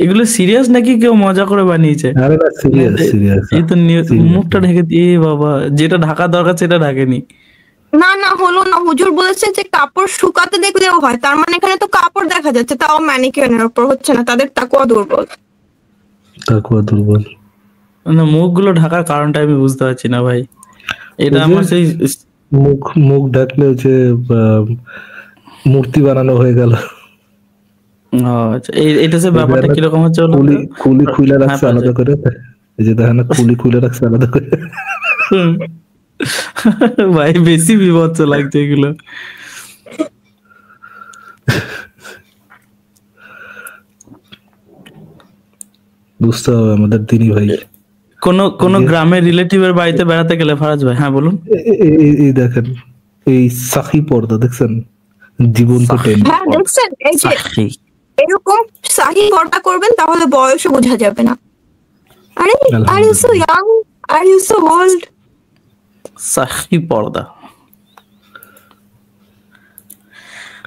এগুলো সিরিয়াস নাকি কেউ মজা করে বানিয়েছে? আরে না, সিরিয়াস সিরিয়াস। এই তো মুখটা ঢেকে এ বাবা, যেটা ঢাকা দরকার সেটা ঢাকেনি। না না হলো না, হুজুর বলেছে যে কাপড় শুকাতে দেখলেও হয়, তার মানে এখানে তো কাপড় দেখা যাচ্ছে, তাও ম্যানিকিউরের উপর হচ্ছে না, তাদের তাকওয়া দুর্বল। তাকওয়া দুর্বল না, মুখগুলো ঢাকার কারণটা আমি বুঝতে পারছি না ভাই। এটা আমার সেই মুখ ঢাকলে যে মূর্তি বানানো হয়ে গেল। আচ্ছা, এটা যে ব্যাপারটা কিরকম হচ্ছে বলো তো? কুলি খুলে রাখছে আলাদা করে, এই যে দেখেন কুলি খুলে রাখছে আলাদা করে। ভাই বেশি বিভৎস লাগছে এগুলো। বুঝতে হবে আমাদের দিনী ভাই। কোন গ্রামের রিলেটিভের বাড়িতে বেড়াতে গেলে ফারাজ ভাই, হ্যাঁ বলুন, এই দেখেন এই সাখি পর্দা দেখছেন, জীবন্ত টেন। হ্যাঁ দেখছেন, এই যে এরকম সাহি পর্দা করবেন তাহলে বয়সও বোঝা যাবে না। আরে are you so young, are you so old. সাহি পর্দা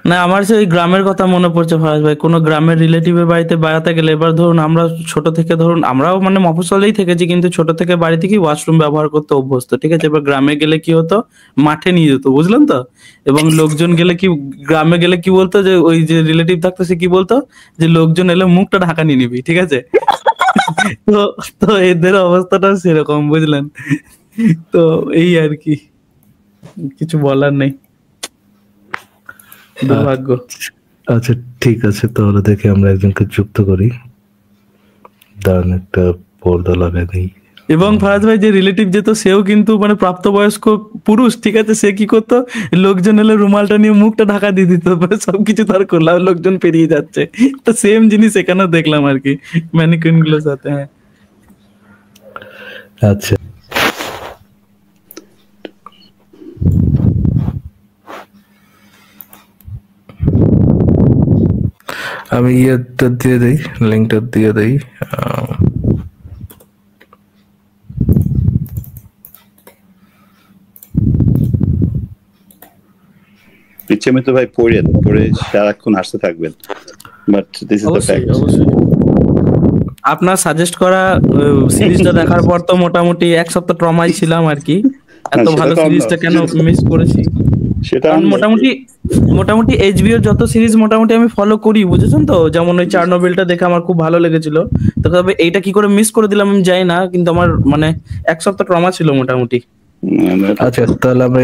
না, আমার সেই গ্রামের কথা মনে পড়ছে ফারাজ ভাই। কোনো গ্রামের রিলেটিভের বাড়িতে বেড়াতে গেলে, এবার ধরুন আমরা ছোট থেকে, ধরুন আমরাও মানে মফস্বলেই থেকেছি, কিন্তু ছোট থেকে বাড়ি থেকে ওয়াশরুম ব্যবহার করতে অভ্যস্ত, ঠিক আছে। এবার গ্রামে গেলে কি হতো, মাঠে নিয়ে যেত, বুঝলেন তো। এবং লোকজন গেলে কি, গ্রামে গেলে কি বলতো, যে ওই যে রিলেটিভ থাকতো সে কি বলতো, যে লোকজন এলে মুখটা ঢাকা নিয়ে নিবি, ঠিক আছে। তো তো এদের অবস্থাটা সেরকম, বুঝলেন তো, এই আর কি, কিছু বলার নেই, দুর্ভাগ্য। আচ্ছা ঠিক আছে, তাহলে দেখে আমরা একজনকে যুক্ত করি, দাঁড়ান একটা পর্দা লাগাই দিই। এবং ফারাজ ভাই যে রিলেটিভ যেত, সেও কিন্তু মানে প্রাপ্তবয়স্ক পুরুষ, ঠিক আছে। সে কি করতো, লোকজন এলে রুমালটা নিয়ে মুখটা ঢাকা দিয়ে দিত, সবকিছু তার করলাম, লোকজন পেরিয়ে যাচ্ছে। তো সেম জিনিস এখানেও দেখলাম আর কি, ম্যানিকুইন গুলোর সাথে। হ্যাঁ আচ্ছা, আমি ইয়েটা দিয়ে দেই, লিঙ্কটা দিয়ে দেই। ইচ্ছেমতো ভাই পড়ে সারাক্ষণ হাসতে থাকবেন, but this is the fact. আপনার সাজেস্ট করা সিরিজটা দেখার পর তো মোটামুটি এক সপ্তাহ ট্রমাই ছিলাম আর কি। এত ভালো সিরিজটা কেন মিস করেছি সেটা মোটামুটি এইচবিওর যত সিরিজ মোটামুটি আমি ফলো করি, বুঝেছেন তো। যেমন ওই চার্নোবিলটা দেখে আমার খুব ভালো লেগেছিল, তবে এইটা কি করে মিস করে দিলাম আমি জানি না, কিন্তু আমার মানে এক সপ্তাহ ট্রমা ছিল মোটামুটি। আচ্ছা তাহলে আমরা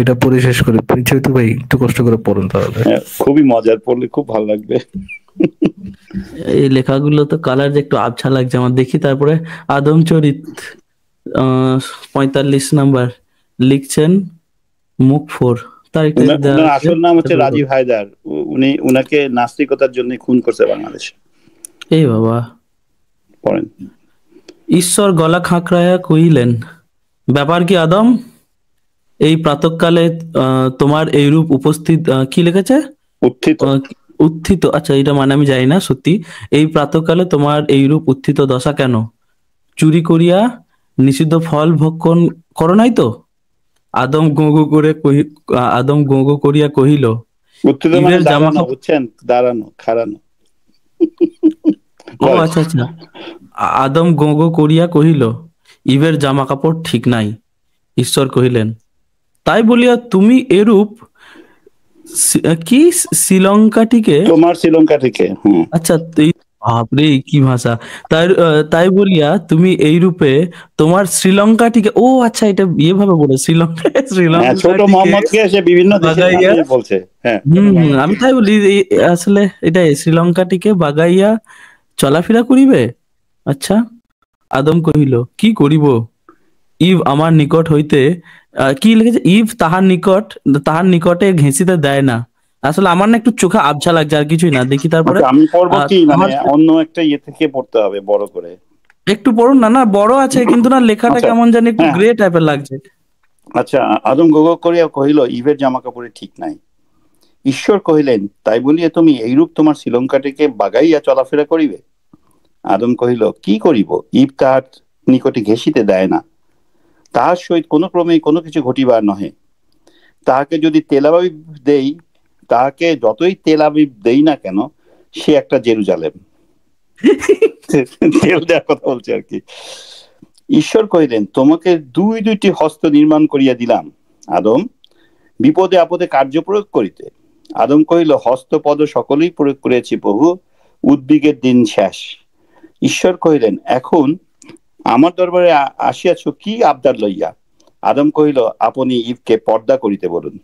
এটা পড়ে শেষ করি। পরিচয় তো ভাই একটু কষ্ট করে পড়ুন তাহলে, খুবই মজার, পড়লে খুব ভালো লাগবে। এই লেখাগুলো তো কালার যে একটু আবছা লাগছে আমার, দেখি। তারপরে আদম চরিত 45 নাম্বার লিখছেন মুকফর, তার আসল নাম হচ্ছে রাজীব হায়দার। উনাকে নাস্তিকতার জন্য খুন করছে বাংলাদেশ। এই বাবা, পড়েন। ঈশ্বর গলা খাঁকড়ায়া কহিলেন, ব্যাপার কি আদম, এই প্রাতঃকালে তোমার এই রূপ উপস্থিত, কি লিখেছে, উত্থিত। আচ্ছা এটা মানে আমি জানি না সত্যি। এই প্রাতঃকালে তোমার এই রূপ উত্থিত দশা কেন? চুরি করিয়া নিষিদ্ধ ফল ভক্ষণ করো নাই তো? আদম গোগো করিয়া কহিল, দাঁড়ানো খাড়ানো। ও আচ্ছা আচ্ছা। আদম গোগো করিয়া কহিল, ইবের জামা কাপড় ঠিক নাই। ঈশ্বর কহিলেন, তাই বলিয়া তুমি এরূপ কি শ্রীলঙ্কাটিকে, তোমার শ্রীলঙ্কাটিকে, আচ্ছা বাপরে কি ভাষা, তাই বলিয়া তুমি এই রূপে তোমার শ্রীলঙ্কাটিকে, ও আচ্ছা এটা ভাবে বলে শ্রীলঙ্কা ছোট মোহাম্মদকে এসে বিভিন্ন দেশে বলছে। আমি তাই বলি আসলে এটা শ্রীলঙ্কাটিকে বাগাইয়া চলাফেরা করিবে। আচ্ছা, আদম কহিল, কি করিব? ইভ আমার নিকট হইতে, কি লিখেছে, ইভ তাহার নিকটে ঘেঁষিতে দেয় না। আসলে আমার না একটু চোখে আবছা লাগছে, আর কিছুই না। দেখি তারপরে আমি পড়বো কি, মানে অন্য একটা ইয়ে থেকে পড়তে হবে বড় করে। একটু পড়ুন না বড় আছে কিন্তু না লেখাটা কেমন জানি একটু গ্রে টাইপের লাগছে। আচ্ছা, আদম গোগো করিয়া কহিল, ইভের জামা কাপড়ে ঠিক নাই। ঈশ্বর কহিলেন, তাই বলিয়া তুমি এইরূপ তোমার শ্রীলঙ্কাটিকে বাগাইয়া চলাফেরা করিবে। আদম কহিল, কি করিব? ইভ তাহার নিকটে ঘেঁষিতে দেয় না। তাহার সহিত কোনো ক্রমেই কোনো কিছু ঘটিবার নহে। তাহাকে যদি তেলাবিব দেই, তাহাকে যতই তেলাবিব দেই না কেন, সে একটা জেরুজালেম। তেল দেওয়ার কথা বলছে আর কি। ঈশ্বর কহিলেন, তোমাকে দুইটি হস্ত নির্মাণ করিয়া দিলাম আদম, বিপদে আপদে কার্য প্রয়োগ করিতে। আদম কহিল, হস্ত পদ সকলেই প্রয়োগ করিয়াছি প্রভু, উদ্বিগের দিন শেষ। ঈশ্বর কহিলেন, এখন আমার দরবারে আসিয়াছ কি আবদার লইয়া? আদম কহিল, আপনি ইভকে পর্দা করিতে বলুন।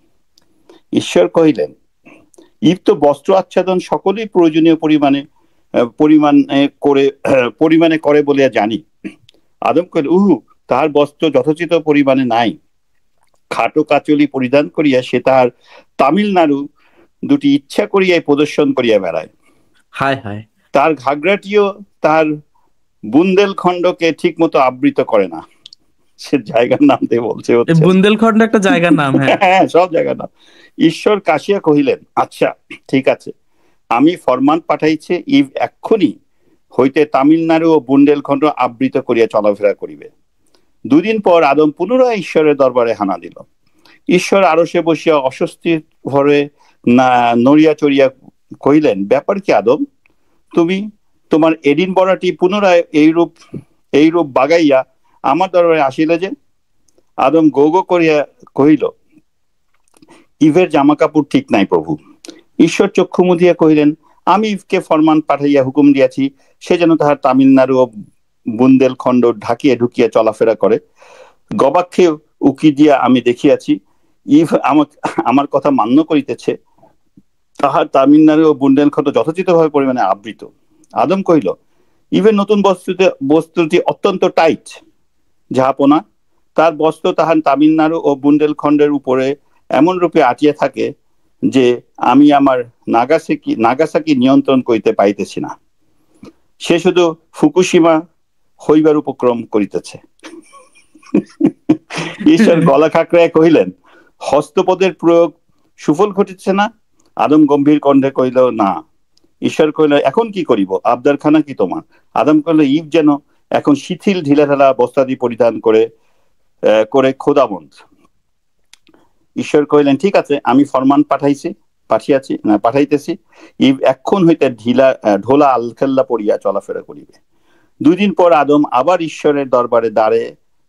ঈশ্বর কহিলেন, ইভ তো বস্ত্র আচ্ছাদন সকলেই প্রয়োজনীয় পরিমাণে করে বলিয়া জানি। আদম কহিল, তাহার বস্ত্র যথোচিত পরিমাণে নাই। খাটো কাচলি পরিধান করিয়া সে তাহার তামিলনাড়ু দুটি ইচ্ছা করিয়াই প্রদর্শন করিয়া বেড়ায়। হায় হায়, তার ঘাগরাটিও তার বুন্দেলখণ্ডকে ঠিক মতো আবৃত করে না। সে জায়গার নাম দিয়ে বলছে, বুন্দেলখণ্ড একটা জায়গার নাম। হ্যাঁ, সব জায়গার নাম। ঈশ্বর কাশিয়া কহিলেন, আচ্ছা ঠিক আছে, আমি ফরমান পাঠাইছে, ইভ এক্ষুনি হইতে তামিলনাড়ু ও বুন্দেলখণ্ড আবৃত করিয়া চলাফেরা করিবে। দুদিন পর আদম পুনরায় ঈশ্বরের দরবারে হানা দিল। ঈশ্বর আরশে বসিয়া অস্বস্তির ভরে নড়িয়া চড়িয়া কহিলেন, ব্যাপার কি আদম, তুমি তোমার এডিন বড়াটি পুনরায় এইরূপ বাগাইয়া আমার দরবারে আসিলে যে? আদম গো গো করিয়া কহিল, ইভের জামা কাপড় ঠিক নাই প্রভু। ঈশ্বর চক্ষু মুদিয়া কহিলেন, আমি ইভকে ফরমান পাঠাইয়া হুকুম দিয়াছি, সে যেন তাহার তামিলনাড়ু ও বুন্দেলখণ্ড ঢাকিয়া ঢুকিয়া চলাফেরা করে। গবাক্ষে উকি দিয়া আমি দেখিয়াছি, ইভ আমার কথা মান্য করিতেছে, তাহার তামিলনাড়ু ও বুন্দেলখণ্ড যথোচিতভাবে পরিমাণে আবৃত। আদম কহিল, ইভের নতুন বস্ত্রটি অত্যন্ত টাইট জাহাপনা, তার বস্ত্র তাহার তামিলনাড়ু ও বুন্দেলখণ্ডের উপরে এমন রূপে আটিয়া থাকে যে আমি আমার নাগাসাকি নিয়ন্ত্রণ করিতে পাইতেছি না। সে শুধু ফুকুশিমা হইবার উপক্রম করিতেছে। ঈশ্বর গলা খাকড়ায় কহিলেন, হস্তপদের প্রয়োগ সুফল ঘটিছে না? আদম গম্ভীর কণ্ঠে কহিল, না। ঈশ্বর কহিল, এখন কি করিব? আবদারখানা কি তোমার? আদম কহিল, ইভ যেন এখন শিথিল ঢিলাঢালা বস্ত্রাদি পরিধান করে খোদাবন্ধ। ঈশ্বর কহিলেন, ঠিক আছে, আমি ফরমান পাঠাইতেছি, ইভ এখন হইতে ঢোলা আলখেল্লা পড়িয়া চলাফেরা করিবে। 2 দিন পর আদম আবার ঈশ্বরের দরবারে দ্বারে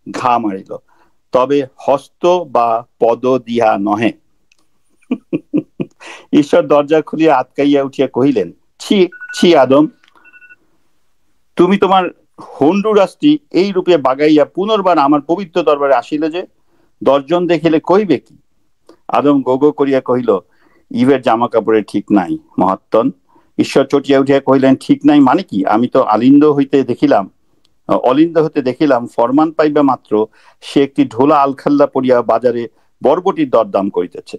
ঘা মারিল, তবে হস্ত বা পদ দিহা নহে। ঈশ্বর দরজা খুলিয়া আটকাইয়া উঠিয়া কহিলেন, ছি আদম, তুমি তোমার হন্ডুরাসটি এই রূপে বাগাইয়া পুনর্বার আমার পবিত্র দরবারে আসিলে যে? দর্জন দেখিলে কইবে কি? আদম গো গো করিয়া কহিল, ইভের জামা কাপড়ে ঠিক নাই মহাত্মন। ঈশ্বর চটিয়া উঠিয়া কহিলেন, ঠিক নাই মানে কি? আমি তো অলিন্দ হতে দেখিলাম ফরমান পাইবা মাত্র সে একটি ঢোলা আলখাল্লা পড়িয়া বাজারে বরবটির দরদাম করিতেছে।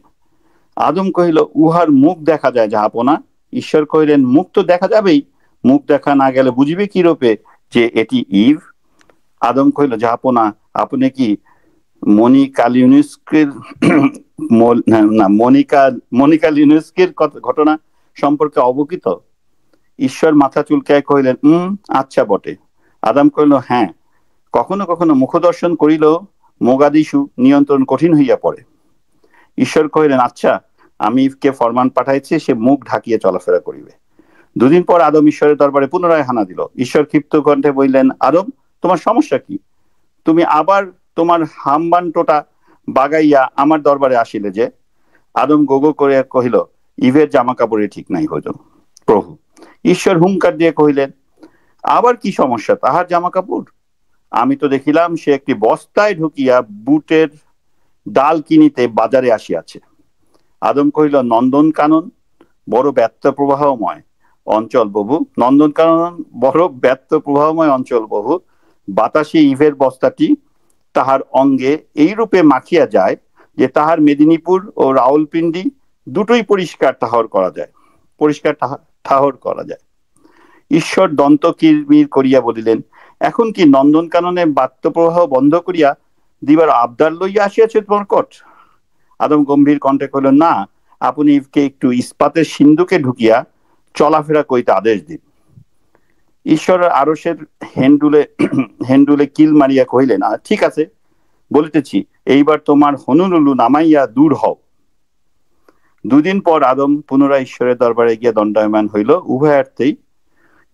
আদম কহিল, উহার মুখ দেখা যায় জাহাপনা। ঈশ্বর কহিলেন, মুখ তো দেখা যাবেই, মুখ দেখা না গেলে বুঝিবে কি রূপে যে এটি ইভ? আদম কহিল, জাহাপনা, আপনি কি মনিকা লিউনিস্কের ঘটনা সম্পর্কে অবগত? ঈশ্বর মাথা চুলকায় কহিলেন, আচ্ছা বটে। আদম কহিল, হ্যাঁ, কখনো কখনো মুখদর্শন করিলেও মোগাদিশু নিয়ন্ত্রণ কঠিন হইয়া পড়ে। ঈশ্বর কহিলেন, আচ্ছা, আমি ইভকে ফরমান পাঠাইছি, সে মুখ ঢাকিয়ে চলাফেরা করিবে। 2 দিন পর আদম ঈশ্বরের দরবারে পুনরায় হানা দিল। ঈশ্বর ক্ষিপ্ত কণ্ঠে বললেন, আদম, তোমার সমস্যা কি? তুমি আবার তোমার হামবান্টোটা বাগাইয়া আমার দরবারে আসিলে যে? আদম গোগো করে কহিল, ইভের জামা কাপড়ে ঠিক নাই হজম প্রভু। ঈশ্বর হুঙ্কার দিয়ে কহিলেন, আবার কি সমস্যা তাহার জামা কাপড়? আমি তো দেখিলাম সে একটি বস্তায় ঢুকিয়া বুটের ডাল কিনিতে বাজারে আসিয়াছে। আদম কহিল, নন্দনকানন বড় ব্যর্থ প্রবাহময় অঞ্চল বহু, নন্দনকানন বড় ব্যর্থ প্রবাহময় অঞ্চল বহু। বাতাসে ইভের বস্তাটি তাহার অঙ্গে এই রূপে মাখিয়া যায় যে তাহার মেদিনীপুর ও রাউলপিন্ডি দুটোই পরিষ্কার ঠাহর করা যায়। ঈশ্বর দন্ত কিরমির করিয়া বলিলেন, এখন কি নন্দনকাননে বাত্য প্রবাহ বন্ধ করিয়া দিবার আবদার লইয়া আসিয়াছে তোমার কট? আদম গম্ভীর কণ্ঠে কহিল, না, আপনি ইভকে একটু ইস্পাতের সিন্ধুকে ঢুকিয়া চলাফেরা করিতে আদেশ দিন। ঈশ্বর আরশের হেন্ডুলে কিল মারিয়া কহিলেন, ঠিক আছে, বলিতেছি, এইবার তোমার হনুলুলু নামাইয়া দূর হও। 2 দিন পর আদম পুনরায় ঈশ্বরের দরবারে গিয়া দণ্ডায়মান হইল। উভয়ার্থেই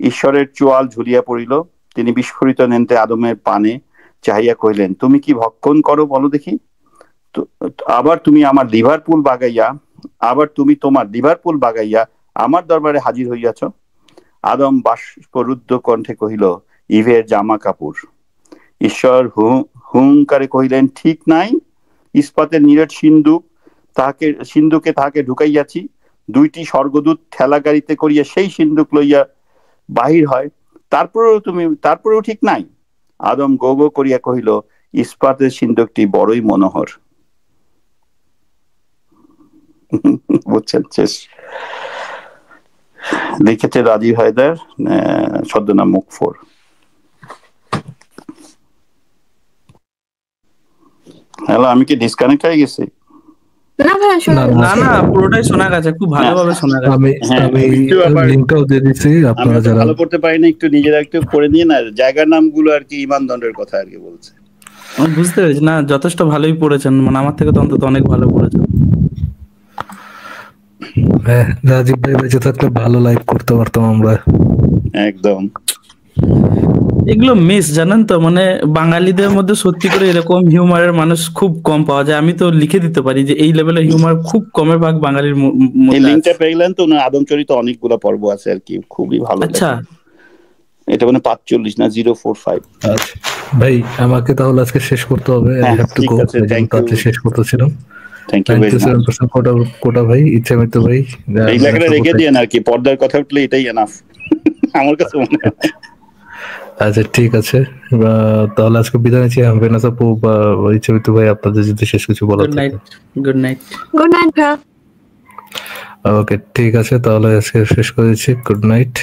ঈশ্বরের চোয়াল ঝুলিয়া পড়িল। তিনি বিস্ফোরিত নেন্তে আদমের পানে চাহিয়া কহিলেন, তুমি কি ভক্ষণ করো বলো দেখি। আবার তুমি আমার লিভারপুল বাগাইয়া আমার দরবারে হাজির হইয়াছ। আদম বাষ্পরুদ্ধ কণ্ঠে কহিল, ইভের জামা কাপড়। ঈশ্বর হুঙ্কারে কহিলেন, ঠিক নাই, ইস্পাতের নিরেট সিন্ধুকে তাহাকে ঢুকাইয়াছি। 2টি স্বর্গদূত ঠেলা গাড়িতে করিয়া সেই সিন্ধুক লইয়া বাহির হয়, তারপরেও ঠিক নাই। আদম গো গো করিয়া কহিল, ইস্পাতের সিন্ধুকটি বড়ই মনোহর। বুঝছেন? শেষ। লিখেছে রাজীব হায়দার, ছদ্মনাম মুকফর। হ্যালো, আমি কি ডিসকানেক্ট হয়ে গেছি? না, পুরোটাই শোনা গেছে, খুব ভালোভাবে শোনা গেছে। আমি লিংকটাও দিয়ে দিচ্ছি, আপনারা যারা ভালো করতে পারি না একটু নিজেরা একটু করে নিয়ে না, জায়গার নামগুলো আর কি ইমান দণ্ডের কথা আর কি বলছে। আমি বুঝতে পেরেছি, না যথেষ্ট ভালোই পড়েছেন, মানে আমার থেকে তো অন্তত অনেক ভালো পড়েছেন। হ্যাঁ, রাজীব ভাই বেঁচে থাকলে ভালো লাইভ করতে পারতাম আমরা। একদম। এগুলো মিস, জানেন তো, মানে বাঙালিদের মধ্যে সত্যি করে এরকম হিউমারের মানুষ খুব কম পাওয়া যায়। আমি তো লিখে দিতে পারি যে এই লেভেলের হিউমার খুব কমের ভাগ বাঙালির মধ্যে। এই লিংকটা পেলেন তো না? আদমচরিত অনেকগুলো পর্ব আছে আর কি, খুবই ভালো। আচ্ছা, এটা মানে 45 না 045। আচ্ছা ভাই, আমাকে তাহলে আজকে শেষ করতে হবে। শেষ করতেছিলাম। Thank you very much. কোটা ভাই, ইচ্ছামিত ভাই, এই লেখাটা রেখে দিয়েন আর কি, পর্দার কথা উঠলে এটাই এনাফ আমার কাছে মনে হয়। আচ্ছা ঠিক আছে, তাহলে আজকে বিদায় নিচ্ছি। বেনাস আপু বা ইচ্ছামিত ভাই, আপনাদের যদি শেষ কিছু বলার থাকে। Good night. ওকে, ঠিক আছে, তাহলে আজকে শেষ করে দিচ্ছি। Good night.